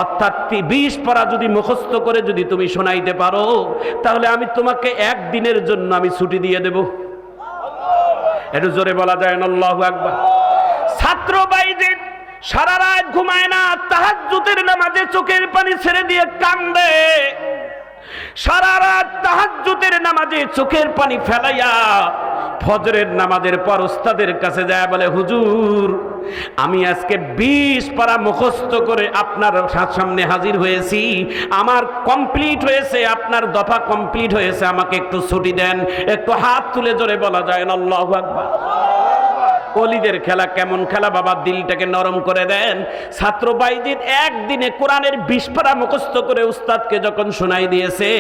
অর্থাৎ 20 পারা যদি মুখস্থ করে যদি তুমি শোনাইতে পারো, তাহলে আমি তোমাকে একদিনের জন্য আমি ছুটি দিয়ে দেব। একটু জোরে বলা যায় না আল্লাহু আকবার। ছাত্র বাইজিদ সারা রাত ঘুমায় না, তাহাজ্জুদের নামাজে চোখের পানি ছেড়ে দিয়ে কান্দে। সারা রাত তাহাজ্জুদের নামাজে চোখের পানি ফেলাইয়া ফজরের নামাজের পর উস্তাদের কাছে যায় বলে, হুজুর আমি আজকে 20 পারা মুখস্থ করে আপনার সামনে হাজির হয়েছি, আমার কমপ্লিট হয়েছে, আপনার দফা কমপ্লিট হয়েছে, আমাকে একটু ছুটি দেন। একটু হাত তুলে জোরে বলা যায় না আল্লাহু আকবার। ওলিদের খেলা কেমন খেলা বাবা, দিলটাকে নরম করে দেন। ছাত্র বাইজিদ একদিনে কোরআনের 20 পারা মুখস্থ করে উস্তাদকে যখন শোনাই দিয়েছে,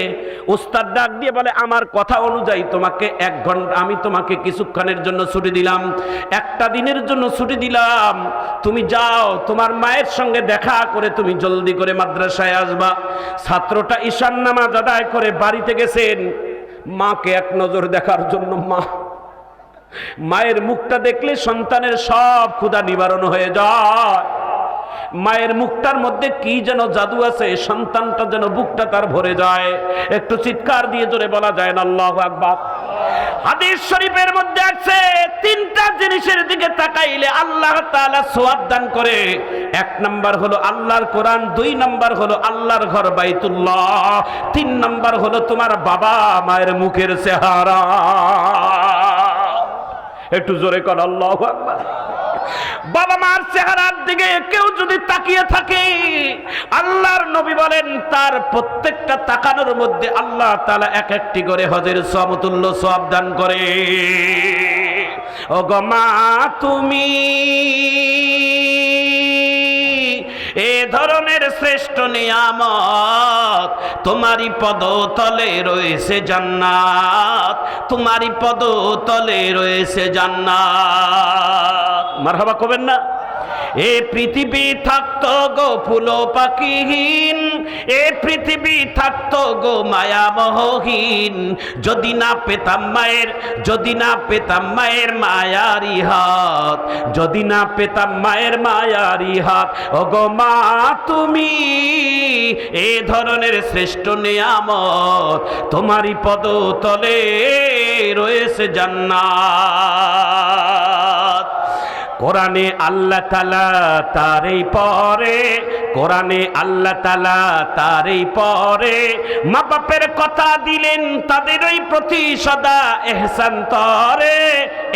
উস্তাদ ডাক দিয়ে বলে, আমার কথা অনুযায়ী তোমাকে 1 ঘন্টা, আমি তোমাকে কিছুক্ষণের জন্য ছুটি দিলাম, একটা দিনের জন্য ছুটি দিলাম, তুমি যাও তোমার মায়ের সঙ্গে দেখা করে তুমি জলদি করে মাদ্রাসায় আসবা। ছাত্রটা ঈশান নামাজ আদায় করে বাড়িতে গেছেন মাকে এক নজর দেখার জন্য। মায়ের মুখটা দেখলে সন্তানের সব ক্ষুধা নিবারণ হয়ে যায়। মায়ের মুখটার মধ্যে কি যেন জাদু আছে, সন্তানটা যেন বুকটা তার ভরে যায়। একটু চিৎকার দিয়ে জোরে বলা যায় না আল্লাহু আকবার। হাদিস শরীফের মধ্যে আছে 3টা জিনিসের দিকে তাকাইলে আল্লাহ তাআলা সওয়াব দান করে। 1 নাম্বার হলো আল্লাহর কোরআন, 2 নাম্বার হলো আল্লাহর ঘর বাইতুল্লাহ, 3 নাম্বার হলো তোমার বাবা মায়ের মুখের চেহারা। একটু জোরে কর আল্লাহু আকবার। বাবা মার চেহারার দিকে কেউ যদি তাকিয়ে থাকে, আল্লাহর নবী বলেন তার প্রত্যেকটা তাকানোর মধ্যে আল্লাহ তাআলা 1-1টি করে হজের সমতুল্য সওয়াব দান করে। ও গো মা তুমি এ ধরনের শ্রেষ্ঠ নিয়ামত, তোমারই পদতলে রয়েছে জান্নাত, তোমারই পদতলে রয়েছে জান্নাত। মারহাবা কবেন না? এ পৃথিবী থাকতো গো ফুল পাখিহীন, এ পৃথিবী থাকতো গো মায়ামোহহীন, যদি না পেতাম মায়ের, যদি না পেতাম মায়ের মায়ারি হাত, যদি না পেতাম মায়ের মায়ারি হাত। ও গো মা তুমি এ ধরনের শ্রেষ্ঠ নিয়ামত, তোমারই পদতলে রয়েছে জান্নাত। কোরআনে আল্লাহ তাআলা তারই পরে, কোরআনে আল্লাহ তাআলা তারই পরে মা বাপের কথা দিলেন, তাদেরই প্রতি সদা এহসান তরে,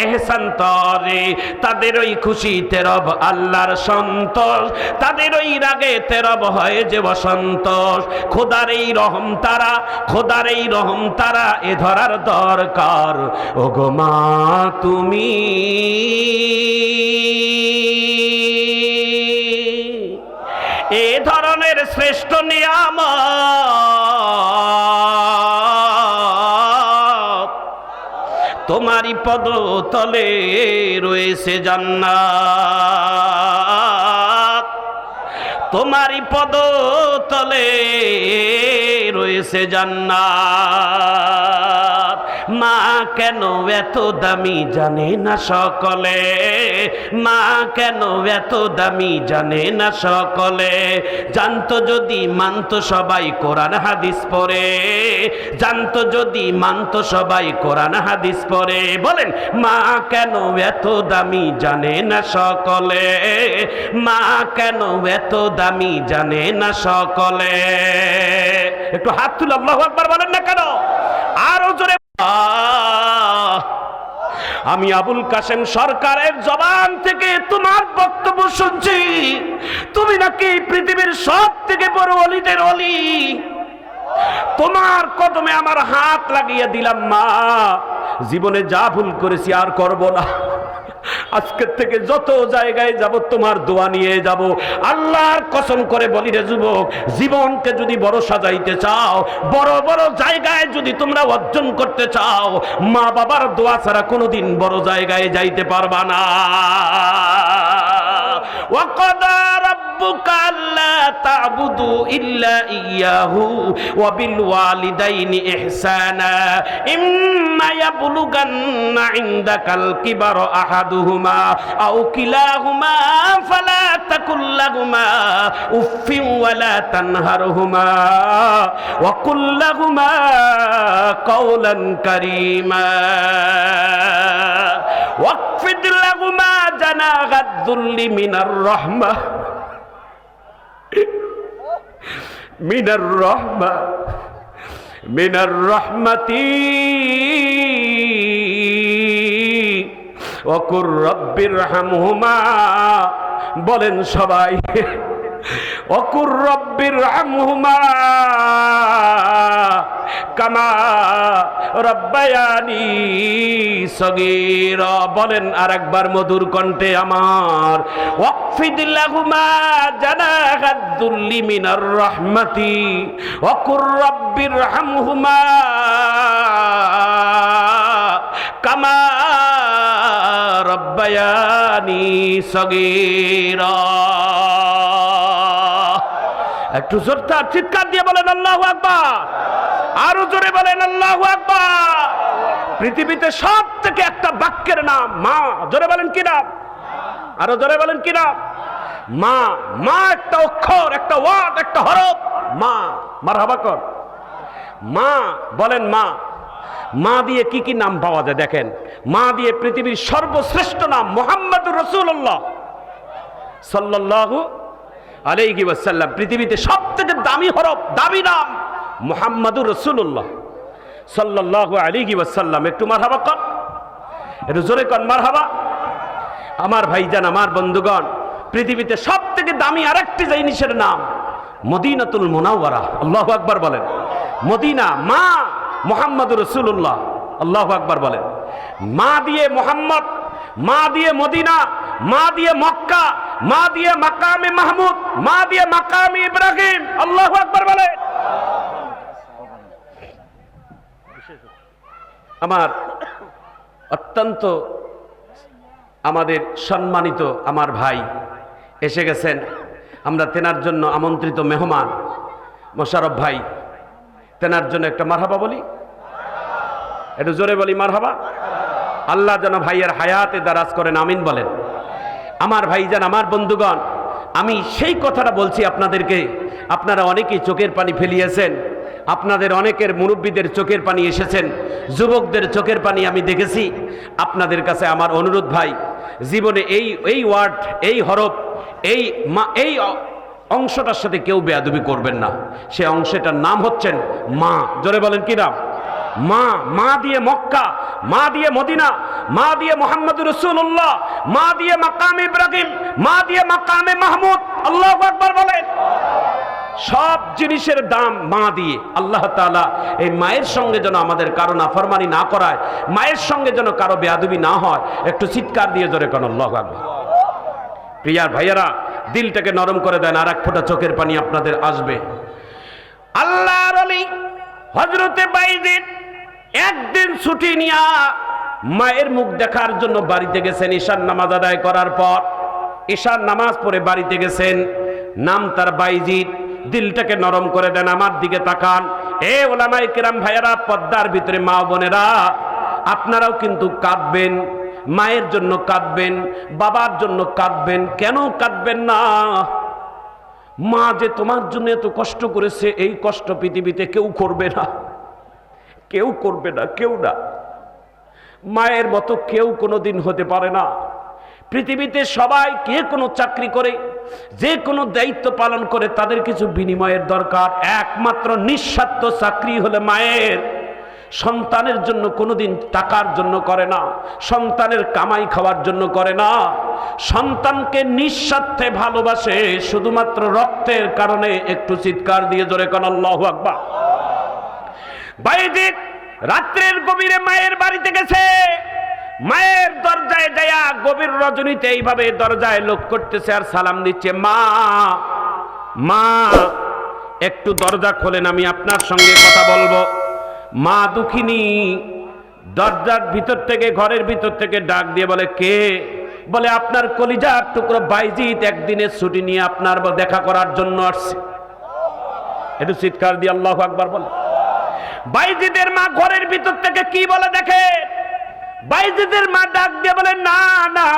এহসান তরে, তাদেরই খুশিতে রব আল্লাহর সন্তোষ, তাদেরই রাগেতে রব হয় যে বসন্তোষ। খোদার এই রহম তারা, খোদার এই রহম তারা এ ধরার দরকার। ও গো মা তুমি এ ধরনের শ্রেষ্ঠ নিয়ামত, তোমারই পদতলে রয়েছে জান্নাত, তোমারই পদতলে রয়েছে জান্নাত। মা কেন এত দামি জানে না সকলে, মা কেন এত দামি জানে না সকলে, জানতো যদি মানতো সবাই কোরআন হাদিস পড়ে, জানতো যদি মানতো সবাই কোরআন হাদিস পড়ে। বলেন মা কেন এত দামি জানে না সকলে, মা কেন এত দামি জানে না সকলে। একটু হাত তুলে আল্লাহু আকবার বলেন না কেন? আরো জোরে। আমি আবুল কাসেম সরকারের জবান থেকে তোমার বক্তব্য শুনছি, তুমি নাকি পৃথিবীর সব থেকে বড় ওলিদের ওলি। তোমার কদমে আমার হাত লাগিয়ে দিলাম মা, জীবনে যা ভুল করেছি আর করব না। আজকের থেকে যত জায়গায় যাব তোমার দোয়া নিয়ে যাব। আল্লাহর কসম করে বলি রে যুবক, জীবনকে যদি বড় সাজাইতে চাও, বড় বড় জায়গায় যদি তোমরা অর্জন করতে চাও, মা বাবার দোয়া ছাড়া কোনোদিন বড় জায়গায় যাইতে পারবা না। ওয়াকাদা রাব্বুকা আল্লা তা'বুদু ইল্লা ইয়াহু ওয়া বিল ওয়ালিদাইনি ইহসানা ইম্মা ইয়াবলুগান্না ইনদাকাল কিবারা আহাদুহুমা আও কিলাহুমা ফালা তাকুল লাহুমা উফফিন ওয়া লা তানহারহুমা ওয়া কুল লাহুমা কাওলান কারীমা ওয়াকফিদ লাহুমা জানাহাদ যুল্লি মিনার রাহমা মিনার রাহমাতি ওয়া কুর রাব্বিরহামহুমা বলেন সবাই ওয়া কুর রাব্বিরহামহুমা কামা রাব্বায়ানি সগীরা বলেন আরেকবার মধুর কণ্ঠে আমার ওয়াকফিদ লাহুমা জানাহাদ যুল্লি মিনার রাহমাতি ওয়া কুর রাব্বিরহামহুমা কামা রাব্বায়ানি সগীরা। একটু জোরটা চিৎকার দিয়ে বলেন আল্লাহু আকবার, আরো জোরে বলেন আল্লাহু আকবার। পৃথিবীতে সব থেকে একটা বাক্যের নাম মা, জোরে বলেন কি নাম, আরো জোরে বলেন কি নাম, মা। মা একটা অক্ষর, একটা ওয়ার্ড, একটা হরফ, মা। মারহাবা কর মা, বলেন মা। মা দিয়ে কি কি নাম পাওয়া যায় দেখেন। মা দিয়ে পৃথিবীর সর্বশ্রেষ্ঠ নাম মুহাম্মদুর রাসূলুল্লাহ সাল্লাল্লাহু আলাইহি ওয়াসাল্লাম। পৃথিবীতে সবথেকে দামি হরফ, দামি নাম মুহাম্মদুর রাসূলুল্লাহ সাল্লাল্লাহু আলাইহি ওয়াসাল্লাম। একটু মারহাবা কর, একটু জোরে কর মারহাবা। আমার ভাইজান, আমার বন্ধুগণ, পৃথিবীতে সবথেকে দামি আরেকটি জিনিসের নাম মদিনাতুল মুনাওয়ারা। আল্লাহু আকবার বলেন। মদিনা, মা মুহাম্মদুর রাসূলুল্লাহ। আল্লাহু আকবার বলেন। মা দিয়ে মুহাম্মদ, মা দিয়ে মদিনা, মা দিয়ে মক্কা, মা দিয়ে মাকামে মাহমুদ, মা দিয়ে মাকামে ইব্রাহিম। আল্লাহু আকবার বলেন। আমার অত্যন্ত আমাদের সম্মানিত আমার ভাই এসে গেছেন, আমরা তেনার জন্য আমন্ত্রিত মেহমান মোশাররফ ভাই, তেনার জন্য একটা মারহাবা বলি, একটু জোরে বলি মারহাবা। আল্লাহ যেন ভাইয়ের হায়াতে দারাজ করেন, আমিন বলেন। আমার ভাইজান, আমার বন্ধুগণ, আমি সেই কথাটা বলছি আপনাদেরকে। আপনারা অনেকেই চোখের পানি ফেলিয়েছেন, আপনাদের অনেকের মুরব্বীদের চোখের পানি এসেছেন, যুবকদের চোখের পানি আমি দেখেছি। আপনাদের কাছে আমার অনুরোধ ভাই, জীবনে এই ওয়ার্ড, এই হরফ, এই অংশটার সাথে কেউ বেয়াদবি করবেন না। সে অংশটার নাম হচ্ছেন মা। জোরে বলেন কি নাম? মা। মা দিয়ে মক্কা, মা দিয়ে মদিনা, মা দিয়ে মুহাম্মদুর রাসূলুল্লাহ, মা দিয়ে মাকামে ইব্রাহিম, মা দিয়ে মাকামে মাহমুদ। আল্লাহু আকবার বলেন। সব জিনিসের দাম মা দিয়ে। আল্লাহ তাআলা এই মায়ের সঙ্গে যেন আমাদের কারো নাফরমানি না করায়, মায়ের সঙ্গে যেন কারো বেয়াদবি না হয়। একটু চিৎকার দিয়ে জোরে কোন আল্লাহু আকবার। প্রিয় ভাইয়েরা, দিলটাকে নরম করে দেন, আর এক ফোঁটা চোখের পানি আপনাদের আসবে। আল্লাহর ওলি হযরতে বাইজিদ একদিন ছুটি নিয়া মায়ের মুখ দেখার জন্য বাড়িতে গেছেন। ঈশার নামাজ আদায় করার পর ঈশার নামাজ পড়ে বাড়িতে গেছেন। নাম তার বাইজিদ। দিলটাকে নরম করে দেন, আমার দিকে তাকান। এ ওলামায়ে কেরাম ভাইয়েরা, পর্দার ভিতরে মা বোনেরা, আপনারাও কিন্তু কাঁদবেন, মায়ের জন্য কাঁদবেন, বাবার জন্য কাঁদবেন। কেন কাঁদবেন না? মা যে তোমার জন্য এত কষ্ট করেছে, এই কষ্ট পৃথিবীতে কেউ করবে না, কেউ করবে না, কেউ না। মায়ের মতো কেউ কোনোদিন হতে পারে না। পৃথিবীতে সবাই কে কোনো চাকরি করে, যে কোনো দায়িত্ব পালন করে, তাদের কিছু বিনিময়ের দরকার। একমাত্র নিঃস্বার্থ চাকরি হলে মায়ের। সন্তানের জন্য কোনোদিন টাকার জন্য করে না, সন্তানের কামাই খাওয়ার জন্য করে না। সন্তানকে নিঃস্বার্থে ভালোবাসে, শুধুমাত্র রক্তের কারণে। একটু চিৎকার দিয়ে জোরে কোন আল্লাহু আকবার। বাইজিদ রাত্রের গভীরে মায়ের বাড়িতে গেছে। মায়ের দরজায় যায়া গভীর রজনীতে এইভাবে দরজায় লোক করতেছে আর সালাম দিচ্ছে, মা, মা, একটু দরজা খোলেন, আমি আপনার সঙ্গে কথা বলবো। মা দুঃখিনী দরজার ভিতর থেকে, ঘরের ভিতর থেকে ডাক দিয়ে বলে, কে? বলে আপনার কলিজার টুকরো বাইজিৎ একদিনের ছুটি নিয়ে আপনার দেখা করার জন্য আসছে। একটু চিৎকার দিয়ে আল্লাহু আকবার বলে। বাইজিদের মা ঘরের ভিতর থেকে কি বলে দেখে, বাইজিদের মা ডাক দিয়ে বলে না না,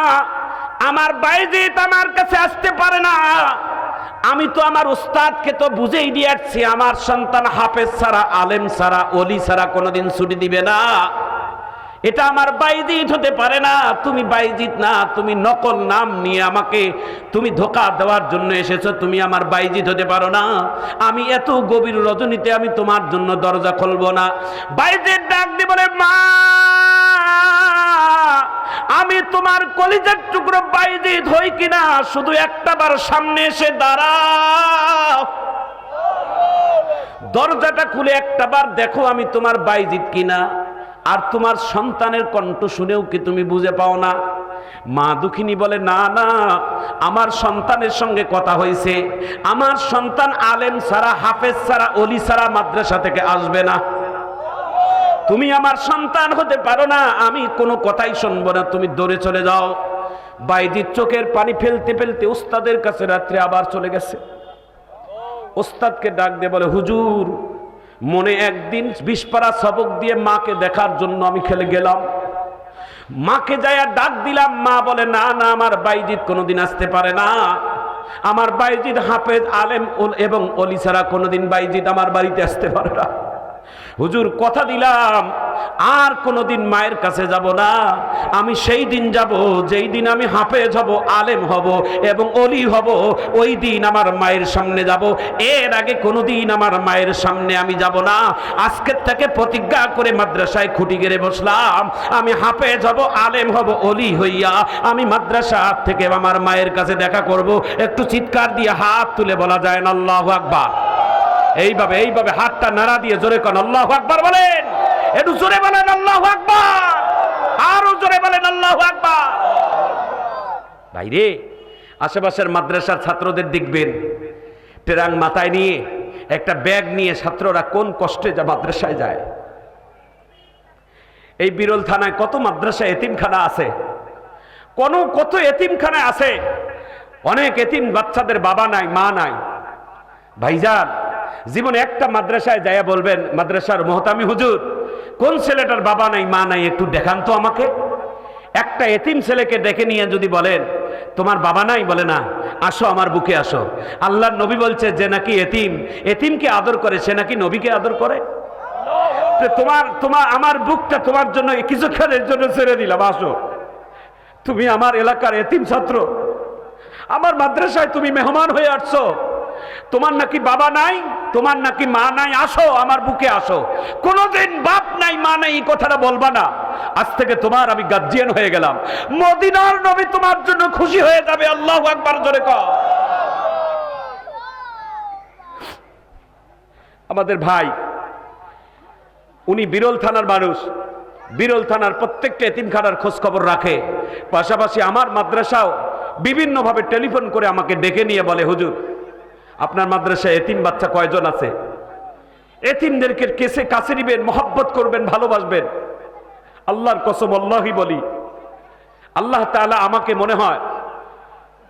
আমার বাইজিদ আমার কাছে আসতে পারে না। আমি তো আমার উস্তাদকে তো বুঝেই দিয়ে আসছি, আমার সন্তান হাফেজ ছাড়া, আলেম ছাড়া, ওলি ছাড়া কোনোদিন ছুটি দিবে না। এটা আমার বাইজিদ হতে পারে না। তুমি বাইজিদ না, তুমি নকল নাম নিয়ে আমাকে তুমি ধোঁকা দেওয়ার জন্য এসেছো। তুমি আমার বাইজিদ হতে পারো না। আমি এত গভীর রজনীতে আমি তোমার জন্য দরজা খুলবো না। বাইজিদ ডাক দিয়ে বলে মা, আমি তোমার কলিজার টুকরো বাইজিদ হই কিনা শুধু একটাবার সামনে এসে দাঁড়াও, দরজাটা খুলে একটাবার দেখো আমি তোমার বাইজিদ কিনা। আর তোমার সন্তানের কণ্ঠ শুনেও কি তুমি বুঝে পাও না? মা দুঃখিনী বলে না না, আমার সন্তানের সঙ্গে কথা হয়েছে, আমার সন্তান আলেম ছাড়া, হাফেজ ছাড়া, ওলি ছাড়া মাদ্রাসা থেকে আসবে না। তুমি আমার সন্তান হতে পারো না, আমি কোনো কথাই শুনবো না, তুমি দৌড়ে চলে যাও। বাইজিদ চোখের পানি ফেলতে ফেলতে উস্তাদের কাছে রাত্রে আবার চলে গেছে। উস্তাদকে ডাক দিয়ে বলে হুজুর, মনে একদিন 20 পারা সবক দিয়ে মাকে দেখার জন্য আমি খেলে গেলাম, মাকে যাইয়া ডাক দিলাম, মা বলে না না, আমার বাইজিদ কোনোদিন আসতে পারে না। আমার বাইজিদ হাফেজ, আলেম এবং ওলি ছাড়া কোনোদিন বাইজিদ আমার বাড়িতে আসতে পারে না। হুজুর কথা দিলাম আর কোনোদিন মায়ের কাছে যাব না। আমি সেই দিন যাব যেই দিন আমি হাফেজ হব, আলেম হব এবং ওলি হব, ওই দিন আমার মায়ের সামনে যাব। এর আগে কোনোদিন আমার মায়ের সামনে আমি যাব না। আজকের থেকে প্রতিজ্ঞা করে মাদ্রাসায় খুঁটি গেড়ে বসলাম, আমি হাফেজ হব, আলেম হব, ওলি হইয়া আমি মাদ্রাসা থেকে আমার মায়ের কাছে দেখা করব। একটু চিৎকার দিয়ে হাত তুলে বলা যায় না আল্লাহু আকবার? এইভাবে এইভাবে হাতটা নাড়া দিয়ে জোরে কোন আল্লাহু আকবার বলেন। একটু জোরে বলেন আল্লাহু আকবার, আরো জোরে বলেন আল্লাহু আকবার। ভাইরে, আশেপাশের মাদ্রাসার ছাত্রদের দেখবেন ট্রাং মাথায় নিয়ে একটা ব্যাগ নিয়ে ছাত্ররা কোন কষ্টে যা মাদ্রাসায় যায়। এই বিরল থানায় কত মাদ্রাসা এতিমখানা আছে, কত এতিমখানা আছে। অনেক এতিম বাচ্চাদের বাবা নাই, মা নাই। ভাইজান, জীবনে একটা মাদ্রাসায় যাইয়া বলবেন, মাদ্রাসার মোহতামি হুজুর, কোন ছেলেটার বাবা নাই, মা নাই, একটু দেখান তো আমাকে। একটা এতিম ছেলেকে ডেকে নিয়ে যদি বলেন তোমার বাবা নাই, বলে না, আসো আমার বুকে আসো। আল্লাহর নবী বলছে যে নাকি এতিমকে আদর করে সে নাকি নবীকে আদর করে। তোমার আমার বুকটা তোমার জন্য কিছুক্ষণের জন্য ছেড়ে দিলাম, আসো। তুমি আমার এলাকার এতিম ছাত্র, আমার মাদ্রাসায় তুমি মেহমান হয়ে আসছো। তোমার নাকি বাবা নাই, তোমার নাকি মা নাই, আসো আমার বুকে আসো। কোনদিন বাপ নাই মা নাই এই কথাটা বলবা না। আজ থেকে তোমার আমি গার্জিয়ান হয়ে গেলাম। মদিনার নবী তোমার জন্য খুশি হয়ে যাবে। আল্লাহু আকবার জোরে কর। আমাদের ভাই, উনি বিরল থানার মানুষ, বিরল থানার প্রত্যেকটা এতিমখানার খোঁজ খবর রাখে। পাশাপাশি আমার মাদ্রাসাও বিভিন্নভাবে টেলিফোন করে আমাকে ডেকে নিয়ে বলে হুজুর, আপনার মাদ্রাসায় এতিম বাচ্চা কয়জন আছে? এতিমদেরকে কাছে নিবেন, মহব্বত করবেন, ভালোবাসবেন। আল্লাহর কসম আল্লাহি বলি, আল্লাহ তাআলা আমাকে মনে হয়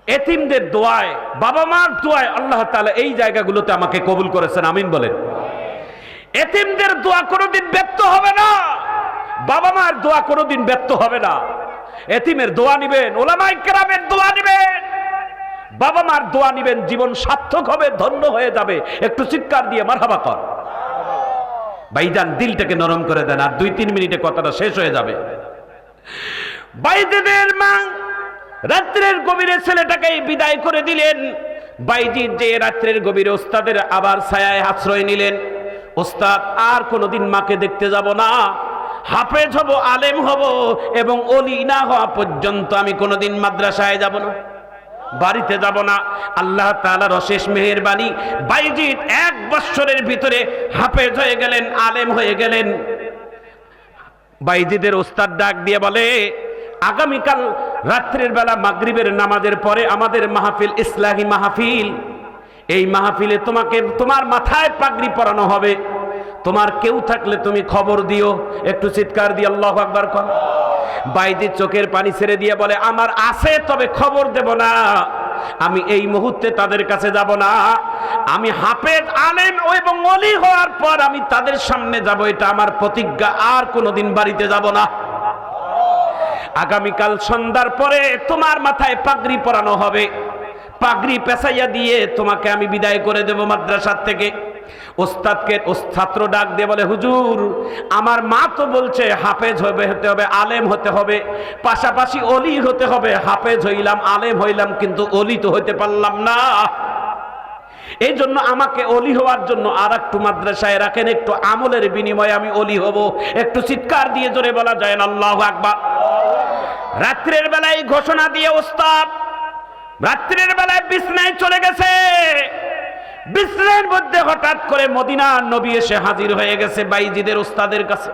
এতিমদের দোয়ায়, বাবা মার দোয়ায় আল্লাহ তাআলা এই জায়গাগুলোতে আমাকে কবুল করেছেন। আমিন বলেন। এতিমদের দোয়া কোনোদিন ব্যর্থ হবে না, বাবা মার দোয়া কোনোদিন ব্যর্থ হবে না। এতিমের দোয়া নিবেন, উলামায়ে কেরামের দোয়া নিবেন, বাবা মার দোয়া নিবেন, জীবন সার্থক হবে, ধন্য হয়ে যাবে। একটু চিৎকার দিয়ে মারহাবা কর। ভাইজান, দিলটাকে নরম করে দেন, আর 2-3 মিনিটে কথাটা শেষ হয়ে যাবে। বাইজিদের মা রাত্রের গভীরে ছেলেটাকে বিদায় করে দিলেন। বাইজিদ যে রাত্রের গভীরে ওস্তাদের আবার ছায়ায় আশ্রয় নিলেন। ওস্তাদ আর কোনোদিন মাকে দেখতে যাব না, হাফেজ হব, আলেম হব এবং ওলি না হওয়া পর্যন্ত আমি কোনোদিন মাদ্রাসায় যাব না, বাড়িতে যাব না। আল্লাহ তাআলার অশেষ মেহেরবানি, বাইজিদ 1 বছরের ভিতরে হাফেজ হয়ে গেলেন, আলেম হয়ে গেলেন। বাইজিদের ওস্তাদ ডাক দিয়ে বলে, আগামীকাল রাত্রের বেলা মাগরিবের নামাজের পরে আমাদের মাহফিল, ইসলাহি মাহফিল। এই মাহফিলে তোমাকে তোমার মাথায় পাগড়ি পরানো হবে। তোমার কেউ থাকলে তুমি খবর দিও। একটু চিৎকার দিয়ে আল্লাহু আকবার কর। বাইজিদ চোখের পানি ছেড়ে দিয়ে বলে, আমার আছে, তবে খবর দেব না, আমি এই মুহূর্তে তাদের কাছে যাব না, আমি হাফেজ আলেম এবং ওলি হওয়ার পর আমি তাদের সামনে যাব, এটা আমার প্রতিজ্ঞা, আর কোনোদিন বাড়িতে যাব না। আগামীকাল সন্ধ্যার পরে তোমার মাথায় পাগড়ি পরানো হবে, পাগড়ি পেঁচাইয়া দিয়ে তোমাকে আমি বিদায় করে দেব মাদ্রাসার থেকে। ওস্তাদকে ছাত্র ডাক দিয়ে বলে, হুজুর, আমার মা তো বলছে হাফেজ হতে হবে, আলেম হতে হবে, পাশাপাশি অলি হতে হবে। হাফেজ হইলাম, আলেম হইলাম, কিন্তু অলি তো হইতে পারলাম না। এই জন্য আমাকে অলি হওয়ার জন্য আর একটু মাদ্রাসায় রাখেন, একটু আমলের বিনিময়ে আমি অলি হব। একটু চিৎকার দিয়ে জোরে বলা যায় না আল্লাহু আকবার। রাত্রের বেলায় ঘোষণা দিয়ে ওস্তাদ রাত্রের বেলায় বিছনায় চলে গেছে। বিছনার মধ্যে হঠাৎ করে মদিনার নবী এসে হাজির হয়ে গেছে বাইজিদের ওস্তাদের কাছে।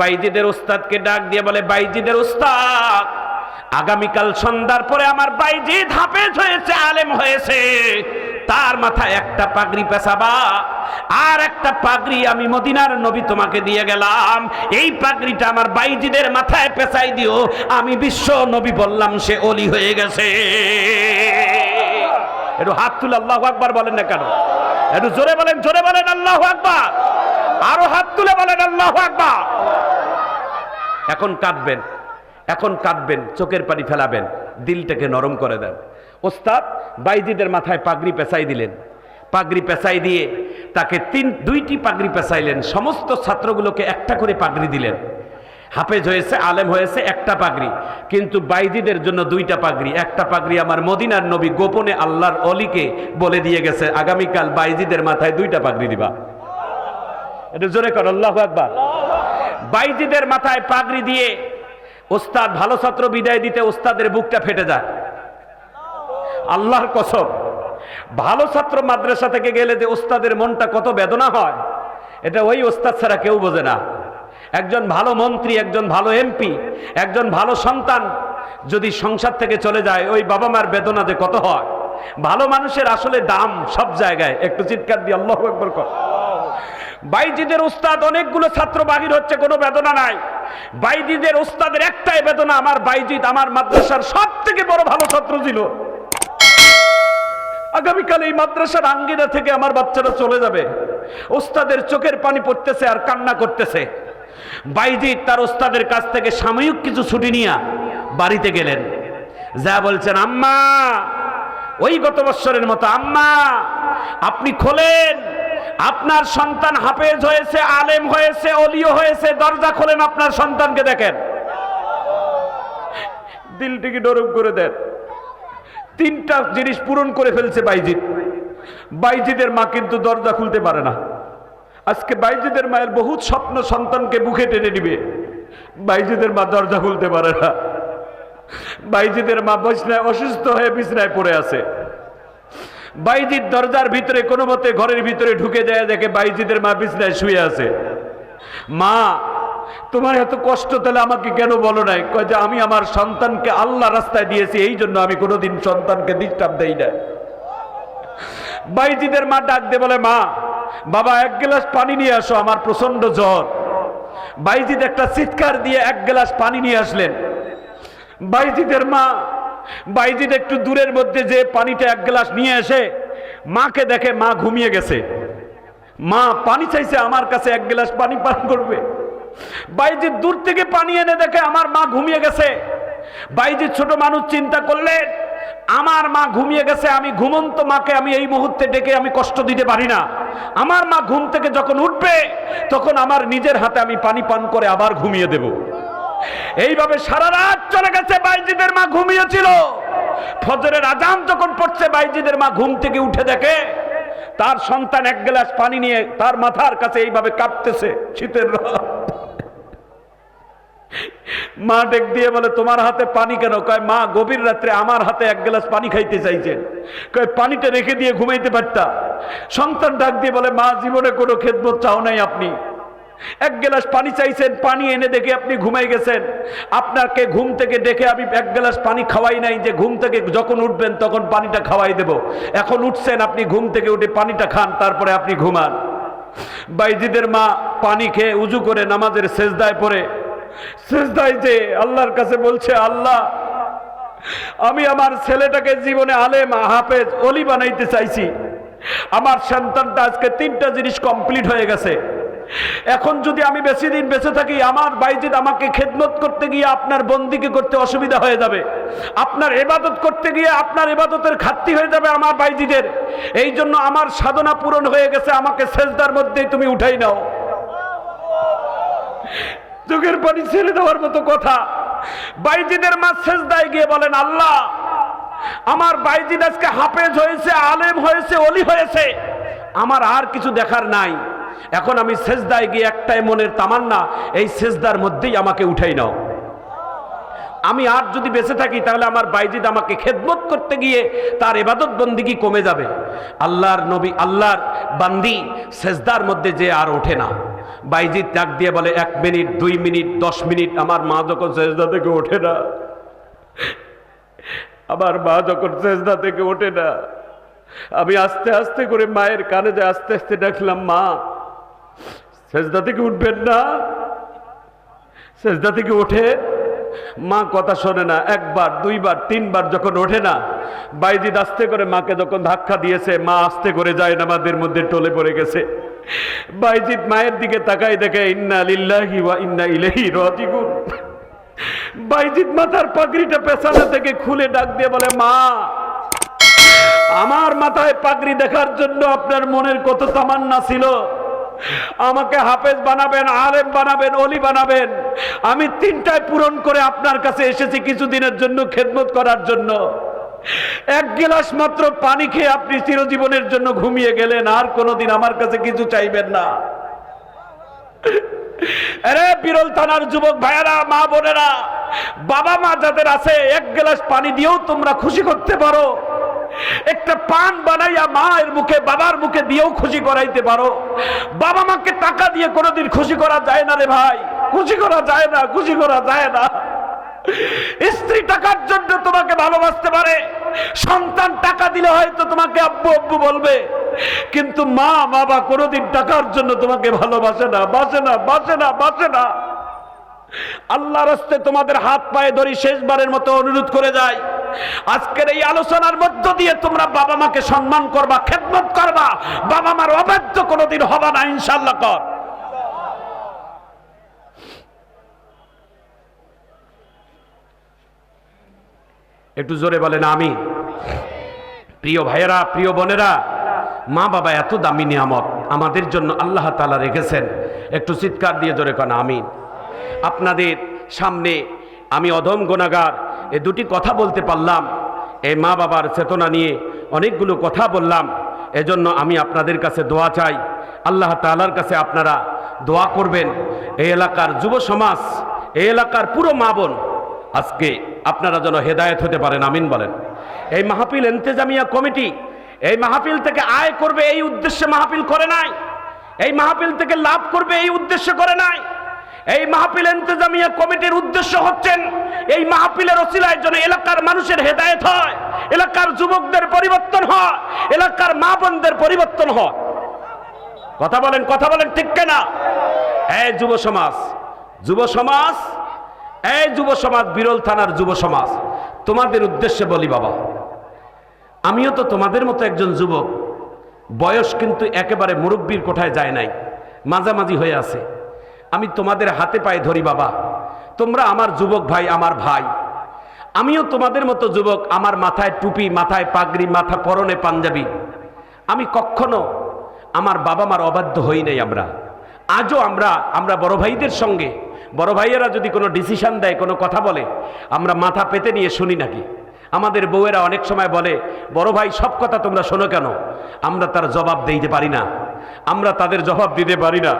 বাইজিদের ওস্তাদকে ডাক দিয়ে বলে, বাইজিদের ওস্তাদ, আগামীকাল সন্ধ্যার পরে আমার বাইজিদ হাফেজ হয়েছে, আলেম হয়েছে, তার মাথায় একটা পাগড়ি পেঁচাবা, আর একটা পাগড়ি আমি মদিনার নবী তোমাকে দিয়ে গেলাম, এই পাগড়িটা আমার বাইজিদের মাথায় পেঁচাই দিও, আমি বিশ্ব নবী বললাম সে অলি হয়ে গেছে। একটু হাত তুলে আল্লাহু আকবার বলেন না কেন? একটু জোরে বলেন, জোরে বলেন আল্লাহু আকবার, আরো হাত তুলে বলেন আল্লাহু আকবার। এখন কাঁদবেন, এখন কাঁদবেন, চোখের পানি ফেলাবেন, দিলটাকে নরম করে দেন। ওস্তাদ বাইজিদের মাথায় পাগড়ি পেঁচাই দিলেন, পাগড়ি পেঁচাই দিয়ে তাকে দুইটি পাগড়ি পেঁচাইলেন, সমস্ত ছাত্রগুলোকে একটা করে পাগড়ি দিলেন। হাফেজ হয়েছে, আলেম হয়েছে, একটা পাগড়ি, কিন্তু বাইজিদের জন্য দুইটা পাগড়ি। একটা পাগড়ি আমার মদিনার নবী গোপনে আল্লাহর অলিকে বলে দিয়ে গেছে, আগামীকাল বাইজিদের মাথায় দুইটা পাগড়ি দিবা। এটা জোরে কর আল্লাহু আকবার। বাইজিদের মাথায় পাগড়ি দিয়ে ওস্তাদ, ভালো ছাত্র বিদায় দিতে ওস্তাদের বুকটা ফেটে যায়। আল্লাহর কসম, ভালো ছাত্র মাদ্রাসা থেকে গেলে যে ওস্তাদের মনটা কত বেদনা হয়, এটা ওই ওস্তাদ ছাড়া কেউ বোঝে না। একজন ভালো মন্ত্রী, একজন ভালো এমপি, একজন ভালো সন্তান যদি সংসার থেকে চলে যায়, ওই বাবা মার বেদনা যে কত হয়। ভালো মানুষের আসলে দাম সব জায়গায়। একটু চিৎকার দিয়ে আল্লাহু আকবার কর। বাইজিদের উস্তাদ, অনেকগুলো ছাত্র বাহির হচ্ছে, কোনো বেদনা নাই। বাইজিদের উস্তাদের একটাই বেদনা, আমার বাইজিদ আমার মাদ্রাসার সব থেকে বড় ভালো ছাত্র ছিল, আগামীকাল এই মাদ্রাসার আঙ্গিনা থেকে আমার বাচ্চারা চলে যাবে। ওস্তাদের চোখের পানি পড়তেছে আর কান্না করতেছে। বাইজিদ তার ওস্তাদের কাছ থেকে সাময়িক কিছু ছুটি নিয়ে বাড়িতে গেলেন, যা বলছেন, আম্মা, ওই গত বৎসরের মতো, আম্মা আপনি খোলেন, আপনার সন্তান হাফেজ হয়েছে, আলেম হয়েছে, অলিও হয়েছে, দরজা খোলেন, আপনার সন্তানকে দেখেন। দিলটিকে নরম করে দেন। তিনটা জিনিস পূরণ করে ফেলছে বাইজিদ। বাইজিদের মা কিন্তু দরজা খুলতে পারে না। আজকে বাইজিদের মায়ের বহুত স্বপ্ন সন্তানকে বুকে টেনে নিবে, বাইজিদের মা দরজা খুলতে পারে না। বাইজিদের মা বিছনায় অসুস্থ হয়ে বিছনায় পড়ে আছে। বাইজিদ দরজার ভিতরে কোনো মতে ঘরের ভিতরে ঢুকে যায়, দেখে বাইজিদের মা বিছনায় শুয়ে আছে। মা, তোমার এত কষ্ট, তাহলে আমাকে কেন বলো নাই? কয় যে আমি আমার সন্তানকে আল্লাহ রাস্তায় দিয়েছি, এই জন্য আমি কোনোদিন সন্তানকে ডিস্টার্ব দেই না। বাইজিদের মা ডাক দিয়ে বলে, মা, বাবা এক গ্লাস পানি নিয়ে আসো, আমার প্রচন্ড জ্বর। বাইজিদ একটা চিৎকার দিয়ে এক গ্লাস পানি নিয়ে আসলেন। বাইজিদের মা, বাইজিদ একটু দূরের মধ্যে যে পানিটা এক গ্লাস নিয়ে এসে মাকে দেখে মা ঘুমিয়ে গেছে। মা পানি চাইছে আমার কাছে, এক গ্লাস পানি পান করবে। বাইজিদ দূর থেকে পানি এনে দেখে আমার মা ঘুমিয়ে গেছে। বাইজিদ ছোট মানুষ চিন্তা করলেন, আমার মা ঘুমিয়ে গেছে, আমি ঘুমন্ত মাকে আমি এই মুহূর্তে ডেকে আমি কষ্ট দিতে পারি না। আমার মা ঘুম থেকে যখন উঠবে তখন আমার নিজের হাতে আমি পানি পান করে আবার ঘুমিয়ে দেব। এইভাবে সারা রাত চলে গেছে। বাইজিদের মা ঘুমিয়েছিল। ফজরের আজান যখন পড়ছে, বাইজিদের মা ঘুম থেকে উঠে দেখে তার সন্তান এক গ্লাস পানি নিয়ে তার মাথার কাছে এইভাবে কাঁপতেছে। শীতের রাত। মা ডেক দিয়ে বলে, তোমার হাতে পানি কেন? কয়, মা গভীর রাত্রে আমার হাতে এক গ্লাস পানি খাইতে চাইছেন। কয়, পানিটা রেখে দিয়ে ঘুমাইতে পারতা। সন্তান ডাক দিয়ে বলে, মা জীবনে কোনো খেদমত চাও নাই, আপনি এক গ্লাস পানি চাইছেন, পানি এনে দেখে আপনি ঘুমাই গেছেন। আপনাকে ঘুম থেকে ডেকে আমি এক গ্লাস পানি খাওয়াই নাই, যে ঘুম থেকে যখন উঠবেন তখন পানিটা খাওয়াই দেব। এখন উঠছেন, আপনি ঘুম থেকে উঠে পানিটা খান, তারপরে আপনি ঘুমান। বাইজিদের মা পানি খেয়ে উজু করে নামাজের সেজদায় পড়ে সিজদায় যে আল্লাহর কাছে বলছে, আল্লাহ আমি আমার ছেলেটাকে জীবনে আলেম হাফেজ ওলি বানাইতে চাইছি। আমার সন্তানটা আজকে 3টা জিনিস কমপ্লিট হয়ে গেছে। এখন যদি আমি বেশি দিন বেঁচে থাকি, আমার বাইজিদ আমাকে খেদমত করতে গিয়ে আপনার বন্দিকে করতে অসুবিধা হয়ে যাবে, আপনার ইবাদত করতে গিয়ে আপনার ইবাদতের ঘাটতি হয়ে যাবে আমার বাইজিদের। এই জন্য আমার সাধনা পূরণ হয়ে গেছে, আমাকে সেজদার মধ্যেই তুমি উঠাই নাও। চোখের পানি ছেড়ে দেওয়ার মতো কথা। বাইজিদের মা সেজদায় গিয়ে বলেন, আল্লাহ আমার বাইজিদ আজকে হাফেজ হয়েছে, আলেম হয়েছে, ওলি হয়েছে, আমার আর কিছু দেখার নাই। এখন আমি সেজদায় গিয়ে একটাই মনের তামান্না, এই সেজদার মধ্যেই আমাকে উঠাই নাও। আমি আর যদি বেঁচে থাকি তাহলে আমার বাইজিদ আমাকে খেদমত করতে গিয়ে তার ইবাদত বন্দিগি কমে যাবে। আল্লাহর নবী, আল্লাহর বান্দি সেজদার মধ্যে যে আর ওঠে না। বাইজিদ ডাক দিয়ে বলে, 1 মিনিট, 2 মিনিট, 10 মিনিট আমার মা যখন সেজদা থেকে ওঠে না, আমার মা যখন সেজদা থেকে ওঠে না, আমি আস্তে আস্তে করে মায়ের কানে যে আস্তে আস্তে ডাকলাম, মা সেজদা থেকে উঠবেন না। সেজদা থেকে ওঠে, মা কথা শোনে না। 1 বার, 2 বার, 3 বার যখন ওঠে না, বাইজিদ আস্তে করে মাকে যখন ধাক্কা দিয়েছে, মা আস্তে করে যায় নামাজের মধ্যে টলে পড়ে গেছে। বাইজিদ মায়ের দিকে তাকাই দেখে, ইন্না লিল্লাহি ওয়া ইন্না ইলাইহি রাজিউন। বাইজিদ মাথার পাগড়িটা পেছনে থেকে খুলে ডাক দিয়ে বলে, মা আমার মাথায় পাগড়ি দেখার জন্য আপনার মনের কত তামান্না ছিল, আমাকে হাফেজ বানাবেন, আলেম বানাবেন, ওলি বানাবেন। আমি 3টায় পূরণ করে আপনার কাছে এসেছি কিছুদিনের জন্য খেদমত করার জন্য। 1 গ্লাস মাত্র পানি খেয়ে আপনি চিরজীবনের জন্য ঘুমিয়ে গেলেন, আর কোনোদিন আমার কাছে কিছু চাইবেন না। আরে বিরল থানার যুবক ভাইয়েরা, মা বোনেরা, বাবা মা যাদের আছে, 1 গ্লাস পানি দিয়েও তোমরা খুশি করতে পারো। একটা পান বানাইয়া মায়ের মুখে, বাবার মুখে দিয়েও খুশি করাইতে পারো। বাবা মাকে টাকা দিয়ে কোনোদিন খুশি করা যায় না রে ভাই, খুশি করা যায় না, খুশি করা যায় না। স্ত্রী টাকার জন্য তোমাকে ভালোবাসতে পারে, সন্তান টাকা দিলে হয়তো তোমাকে আব্বু আব্বু বলবে, কিন্তু মা বাবা কোনোদিন টাকার জন্য তোমাকে ভালোবাসে না, বাসে না, বাসে না, বাসে না। আল্লাহর রাস্তায় তোমাদের হাত পায়ে ধরি শেষবারের মতো অনুরোধ করে যায়, আজকের এই আলোচনার মধ্য দিয়ে তোমরা বাবা মাকে সম্মান করবা, খেদমত করবা, বাবা মার অবাধ্য কোনোদিন হবে না ইনশাআল্লাহ। কর একটু জোরে বলেন আমিন। প্রিয় ভাইয়েরা, প্রিয় বোনেরা, মা বাবা এত দামি নিয়ামত আমাদের জন্য আল্লাহ তাআলা রেখেছেন। একটু চিৎকার দিয়ে জোরে কোন আমিন। আপনাদের সামনে আমি অধম গুনাহগার, এই 2টি কথা বলতে পারলাম। এই মা বাবার চেতনা নিয়ে অনেকগুলো কথা বললাম। এজন্য আমি আপনাদের কাছে দোয়া চাই, আল্লাহ তাআলার কাছে আপনারা দোয়া করবেন। এই এলাকার যুব সমাজ, এই এলাকার পুরো মা বোন আজকে আপনারা যেন হেদায়েত হতে পারেন, আমিন বলেন। এই মাহফিল ইন্তেজামিয়া কমিটি এই মাহফিল থেকে আয় করবে এই উদ্দেশ্যে মাহফিল করে নাই, এই মাহফিল থেকে লাভ করবে এই উদ্দেশ্যে করে নাই। এই মাহফিল ইন্তেজামিয়া কমিটির উদ্দেশ্য হচ্ছেন এই মাহফিলের ওসিলায় যেন এলাকার মানুষের হেদায়েত হয়, এলাকার যুবকদের পরিবর্তন হয়, এলাকার মা বোনদের পরিবর্তন হয়। কথা বলেন, কথা বলেন, ঠিক কিনা? এই যুব সমাজ, যুব সমাজ, এই যুব সমাজ, বিরল থানার যুব সমাজ, তোমাদের উদ্দেশ্যে বলি বাবা, আমিও তো তোমাদের মতো একজন যুবক। বয়স কিন্তু একেবারে মুরব্বির কোঠায় যায় নাই, মাঝামাঝি হয়ে আছে। আমি তোমাদের হাতে পায়ে ধরি বাবা, তোমরা আমার যুবক ভাই, আমার ভাই। আমিও তোমাদের মতো যুবক, আমার মাথায় টুপি, মাথায় পাগড়ি, মাথা পরনে পাঞ্জাবি। আমি কখনো আমার বাবা মার অবাধ্য হই নাই। আজও আমরা বড় ভাইদের সঙ্গে, বড় ভাইয়েরা যদি কোনো ডিসিশন দেয়, কোনো কথা বলে, আমরা মাথা পেতে নিয়ে শুনি নাকি? আমাদের বউয়েরা অনেক সময় বলে, বড় ভাই সব কথা তোমরা শোনো কেন? আমরা তার জবাব দিতে পারি না, আমরা তাদের জবাব দিতে পারি না,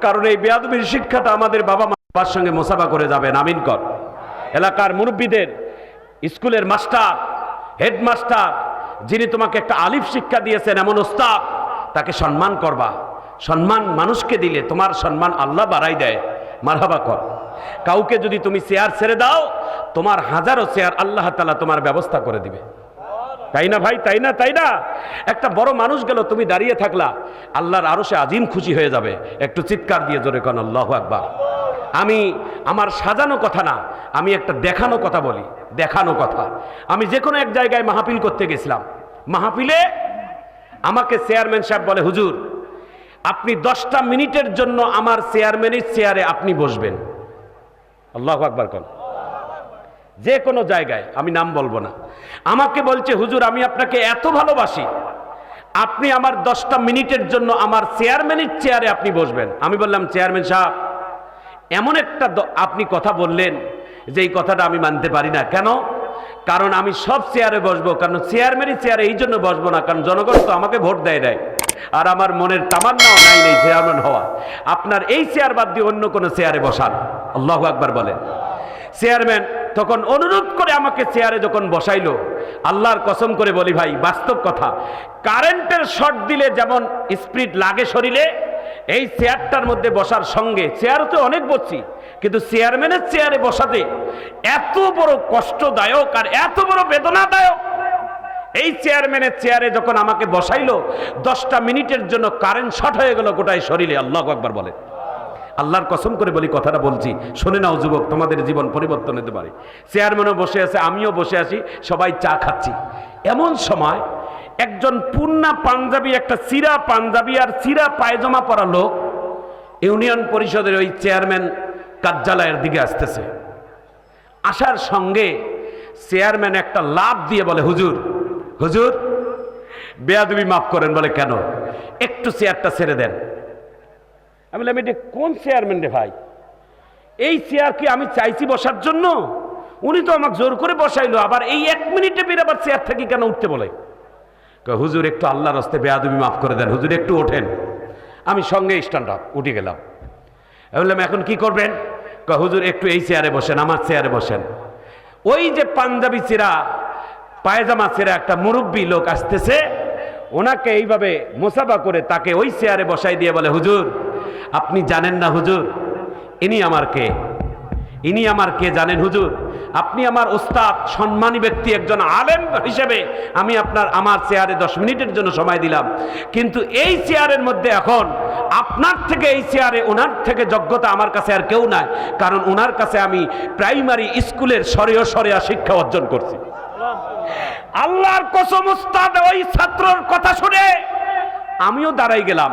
কারণ এই বেয়াদবির শিক্ষাটা আমাদের বাবা মার সঙ্গে মোসাফা করে যাবেন, আমিন কর। এলাকার মুরব্বীদের, স্কুলের মাস্টার, হেডমাস্টার, যিনি তোমাকে একটা আলিফ শিক্ষা দিয়েছেন, এমন ওস্তাদ, তাকে সম্মান করবা। সম্মান মানুষকে দিলে তোমার সম্মান আল্লাহ বাড়াই দেয়, মারহাবা কর। কাউকে যদি তুমি চেয়ার ছেড়ে দাও, তোমার হাজারো চেয়ার আল্লাহ তাআলা তোমার ব্যবস্থা করে দিবে। তাই না ভাই? তাই না? তাই না? একটা বড় মানুষ গেল, তুমি দাঁড়িয়ে থাকলা, আল্লাহর আরশে আজিম খুশি হয়ে যাবে। একটু চিৎকার দিয়ে জোরে কোন আল্লাহু আকবার। আমি আমার সাজানো কথা না, আমি একটা দেখানো কথা বলি, দেখানো কথা। আমি যে কোনো এক জায়গায় মাহফিল করতে গেছিলাম, মাহফিলে আমাকে চেয়ারম্যান সাহেব বলে, হুজুর আপনি 10টা মিনিটের জন্য আমার চেয়ারম্যানের চেয়ারে আপনি বসবেন। আল্লাহু আকবার কোন। যে কোনো জায়গায়, আমি নাম বলবো না, আমাকে বলছে হুজুর আমি আপনাকে এত ভালোবাসি, আপনি আমার 10টা মিনিটের জন্য আমার চেয়ারম্যানের চেয়ারে আপনি বসবেন। আমি বললাম চেয়ারম্যান সাহেব এমন একটা আপনি কথা বললেন যে এই কথাটা আমি মানতে পারি না। কেন? কারণ আমি সব চেয়ারে বসবো, কারণ চেয়ারম্যানের চেয়ারে এই জন্য বসবো না কারণ জনগণ তো আমাকে ভোট দেয় নাই, আর আমার মনের তামান্নাও নাই নেই চেয়ারম্যান হওয়া। আপনার এই চেয়ার বাদ দিয়ে অন্য কোনো চেয়ারে বসান। আল্লাহু আকবার বলেন। চেয়ারম্যান তখন অনুরোধ করে আমাকে চেয়ারে যখন বসাইলো, আল্লাহর কসম করে বলি ভাই, বাস্তব কথা, কারেন্টের শর্ট দিলে যেমন স্পিড লাগে শরীরে, এই চেয়ারটার মধ্যে বসার সঙ্গে, চেয়ারতে অনেক বসছি কিন্তু চেয়ারম্যানের চেয়ারে বসাতে এত বড় কষ্টদায়ক আর এত বড় বেদনাদায়ক। এই চেয়ারম্যানের চেয়ারে যখন আমাকে বসাইলো 10টা মিনিটের জন্য কারেন্ট শর্ট হয়ে গেল গোটায় শরীরে। আল্লাহু আকবার বলে। আল্লাহর কসম করে বলি, কথাটা বলছি শুনে নাও যুবক, তোমাদের জীবন পরিবর্তন হতে পারে। চেয়ারম্যানও বসে আছে, আমিও বসে আছি, সবাই চা খাচ্ছি। এমন সময় একজন পূর্ণা পাঞ্জাবি, একটা চিরা পাঞ্জাবি আর চিরা পায়জামা পরা লোক ইউনিয়ন পরিষদের ওই চেয়ারম্যান কার্যালয়ের দিকে আসতেছে। আসার সঙ্গে চেয়ারম্যান একটা লাফ দিয়ে বলে, হুজুর হুজুর বেয়াদবি মাফ করেন। বলে কেন? একটু চেয়ারটা ছেড়ে দেন। আমি বললাম এটা কোন চেয়ারম্যান রে ভাই? এই চেয়ার কি আমি চাইছি বসার জন্য? উনি তো আমাকে জোর করে বসাইলো, আবার এই 1 মিনিটে বের আবার চেয়ার থেকে কেন উঠতে বলে? হুজুর একটু আল্লাহর রাস্তায় বেয়াদবি মাফ করে দেন, হুজুর একটু ওঠেন। আমি সঙ্গে স্ট্যান্ড আপ উঠে গেলাম। আমি বললাম এখন কি করবেন? হুজুর একটু এই চেয়ারে বসেন, আমার চেয়ারে বসেন। ওই যে পাঞ্জাবি চেরা পায়জামা চেরা একটা মুরব্বী লোক আসতেছে, ওনাকে এইভাবে মোসাফা করে তাকে ওই চেয়ারে বসাই দিয়ে বলে, হুজুর আপনি জানেন না হুজুর ইনি আমার কে? ইনি আমার কে জানেন হুজুর? আপনি আমার ওস্তাদ, সম্মানী ব্যক্তি, একজন আলেম হিসেবে আমি আমার চেয়ারে 10 মিনিটের জন্য সময় দিলাম, কিন্তু এই চেয়ারের মধ্যে এখন আপনার থেকে এই চেয়ারে ওনার থেকে যোগ্যতা আমার কাছে আর কেউ নাই, কারণ ওনার কাছে আমি প্রাইমারি স্কুলের সরিয়া শিক্ষা অর্জন করছি। আল্লাহর কসম, ওস্তাদ ওই ছাত্রর কথা শুনে আমিও দাঁড়াই গেলাম।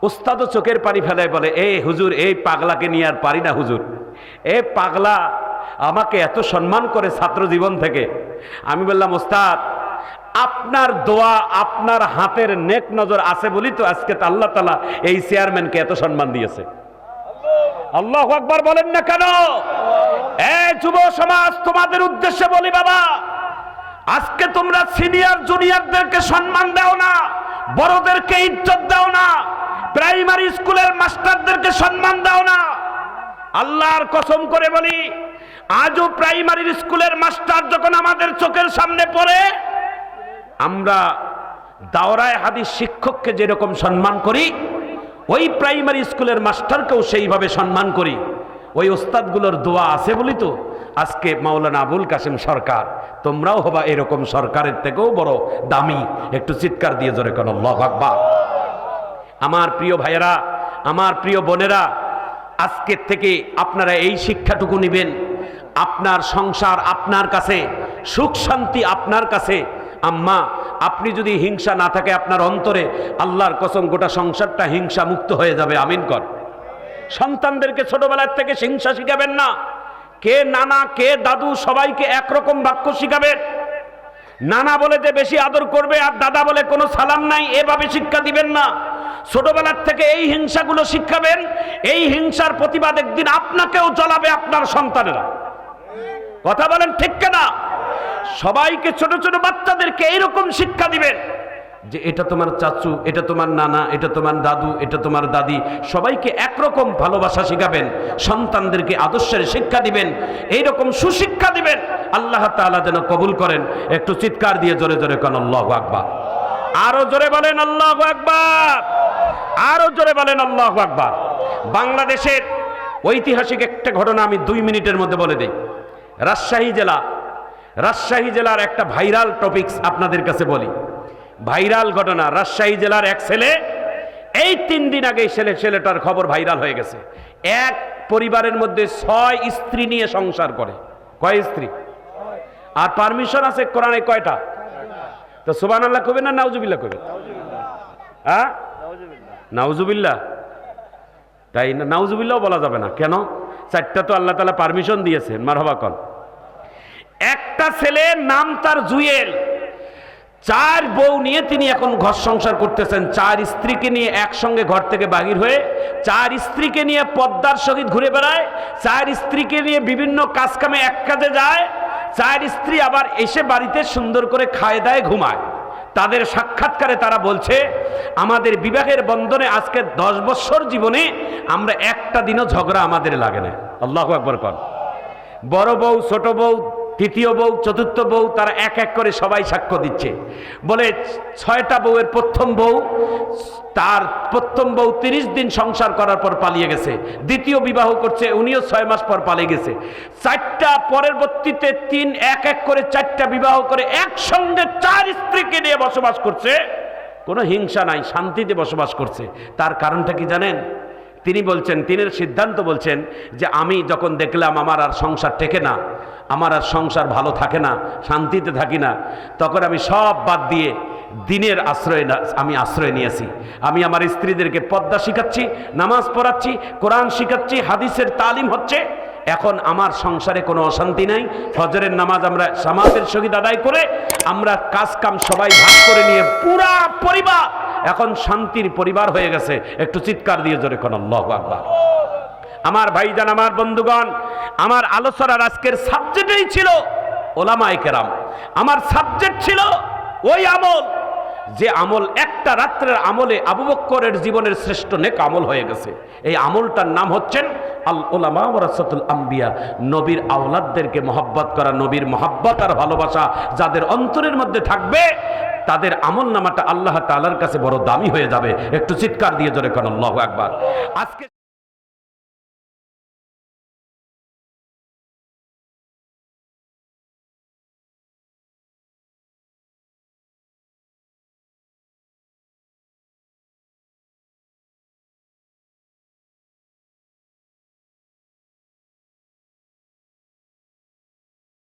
ওস্তাদও চোখের পানি ফেলায় বলে, এ হুজুর এই পাগলাকে নিয়ে আর পারি না হুজুর, এ পাগলা আমাকে এত সম্মান করে ছাত্র জীবন থেকে। আমি বললাম ওস্তাদ আপনার দোয়া, আপনার হাতের নেক নজর আছে বলি তো আজকে আল্লাহ তাআলা এই চেয়ারম্যানকে এত সম্মান দিয়েছে। আল্লাহু আকবার বলেন না কেন? এই যুব সমাজ, তোমাদের উদ্দেশ্যে বলি বাবা, আজকে তোমরা সিনিয়র জুনিয়রদেরকে সম্মান দাও না, বড়দেরকে ইজ্জত দাও না, প্রাইমারি স্কুলের মাস্টারদেরকে সম্মান দাও না। আল্লাহর কসম করে বলি, আজও প্রাইমারি স্কুলের মাস্টার যখন আমাদের চোখের সামনে পড়ে, আমরা দাওরায়ে হাদিস শিক্ষককে যেরকম সম্মান করি, ওই প্রাইমারি স্কুলের মাস্টারকেও সেইভাবে সম্মান করি। ওই ওস্তাদগুলোর দোয়া আছে বলি তো আজকে মাওলানা আবুল কাসেম সরকার, তোমরাও হবা এরকম সরকারের থেকেও বড় দামি। একটু চিৎকার দিয়ে জোরে কেন আল্লাহু আকবার। আমার প্রিয় ভাইয়েরা, আমার প্রিয় বোনেরা, আজকের থেকে আপনারা এই শিক্ষাটুকু নেবেন, আপনার সংসার আপনার কাছে, সুখ শান্তি আপনার কাছে। আম্মা আপনি যদি হিংসা না থাকে আপনার অন্তরে, আল্লাহর কসম গোটা সংসারটা হিংসা মুক্ত হয়ে যাবে। আমিন কর। সন্তানদেরকে ছোটবেলার থেকে হিংসা শিখাবেন না। কে নানা কে দাদু সবাইকে একরকম বাক্য শিখাবেন। নানা বলে যে বেশি আদর করবে আর দাদা বলে কোনো সালাম নাই, এভাবে শিক্ষা দিবেন না। ছোটবেলার থেকে এই হিংসাগুলো শিখাবেন। এই হিংসার প্রতিবাদ একদিন আপনাকেও জ্বলাবে আপনার সন্তানেরা। কথা বলেন ঠিক কিনা? সবাইকে, ছোট ছোট বাচ্চাদেরকে এইরকম শিক্ষা দিবেন যে এটা তোমার চাচু, এটা তোমার নানা, এটা তোমার দাদু, এটা তোমার দাদি, সবাইকে একরকম ভালোবাসা শিখাবেন। সন্তানদেরকে আদর্শের শিক্ষা দিবেন, এইরকম সুশিক্ষা দিবেন। আল্লাহ তাআলা যেন কবুল করেন। একটু চিৎকার দিয়ে জোরে জোরে কোন আল্লাহু আকবার। আরো জোরে বলেন আল্লাহু আকবার, আরো জোরে বলেন আল্লাহু আকবার। বাংলাদেশের ঐতিহাসিক একটা ঘটনা আমি 2 মিনিটের মধ্যে বলে দেই। রাজশাহী জেলার একটা ভাইরাল টপিকস আপনাদের কাছে বলি। ভাইরাল ঘটনা, রাজশাহী জেলার এক ছেলে, এই 3 দিন আগে ছেলেটার খবর ভাইরাল হয়ে গেছে। এক পরিবারের মধ্যে 6 স্ত্রী নিয়ে সংসার করে। কয় স্ত্রী? আর পারমিশন আছে কোরআনে কয়টা? তো সুবহানাল্লাহ কবে না নাউজুবিল্লাহ কবে? হ্যাঁ, নাউজুবিল্লাহ। তাই না, নাউজুবিল্লাহ বলা যাবে না কেন? 4টা তো আল্লাহ তাআলা পারমিশন দিয়েছেন। মারহাবা কন। একটা ছেলে নাম তার জুয়েল, 4 বউ নিয়ে তিনি এখন ঘর সংসার করতেছেন। 4 স্ত্রীকে নিয়ে একসঙ্গে ঘর থেকে বাহির হয়ে 4 স্ত্রীকে নিয়ে পদ্মার সহিত ঘুরে বেড়ায়, 4 স্ত্রীকে নিয়ে বিভিন্ন কাজ কামে এক কাজে যায়, 4 স্ত্রী আবার এসে বাড়িতে সুন্দর করে খায় দায় ঘুমায়। তাদের সাক্ষাৎকারে তারা বলছে আমাদের বিবাহের বন্ধনে আজকে 10 বছর জীবনে আমরা একটা দিনও ঝগড়া আমাদের লাগে না। আল্লাহু আকবার কর। বড় বউ, ছোট বউ, তৃতীয় বউ, চতুর্থ বউ, তারা এক এক করে সবাই সাক্ষ্য দিচ্ছে। বলে 6টা বউয়ের প্রথম বউ, তার প্রথম বউ 30 দিন সংসার করার পর পালিয়ে গেছে। দ্বিতীয় বিবাহ করছে, উনিও 6 মাস পর পালিয়ে গেছে। 4টা পরবর্তীতে 3 এক এক করে 4টা বিবাহ করে একসঙ্গে 4 স্ত্রীকে নিয়ে বসবাস করছে। কোনো হিংসা নাই, শান্তিতে বসবাস করছে। তার কারণটা কি জানেন? তিনি বলছেন, তিনি সিদ্ধান্ত বলছেন যে আমি যখন দেখলাম আমার আর সংসার টেকে না, আমার আর সংসার ভালো থাকে না, শান্তিতে থাকি না, তখন আমি সব বাদ দিয়ে দিনের আমি আশ্রয় নিয়েছি। আমি আমার স্ত্রীদেরকে পর্দা শিখাচ্ছি, নামাজ পড়াচ্ছি, কোরআন শিখাচ্ছি, হাদিসের তালিম হচ্ছে। এখন আমার সংসারে কোনো অশান্তি নাই। ফজরের নামাজ আমরা জামাতের সহিত আদায় করে আমরা কাজ কাম সবাই ভাগ করে নিয়ে পুরা পরিবার এখন শান্তির পরিবার হয়ে গেছে। একটু চিৎকার দিয়ে জোরে কোন আল্লাহু আকবার। আমার ভাইজান, আমার বন্ধুগণ, আমার আলোচনার আজকের সাবজেক্টই ছিল ওলামায়ে কেরাম। আমার সাবজেক্ট ছিল ওই আমল, যে আমল একটা রাত্রের আমলে আবু বকরের জীবনের শ্রেষ্ঠ নেক আমল হয়ে গেছে। এই আমলটার নাম হচ্ছেন আল উলামা ওয়ারাসাতুল আম্বিয়া। নবীর আওলাদদেরকে মহব্বত করা, নবীর মহব্বত আর ভালোবাসা যাদের অন্তরের মধ্যে থাকবে তাদের আমল নামাটা আল্লাহ তাআলার কাছে বড় দামি হয়ে যাবে। একটু চিৎকার দিয়ে জোরে কোন আল্লাহু আকবার। আজকে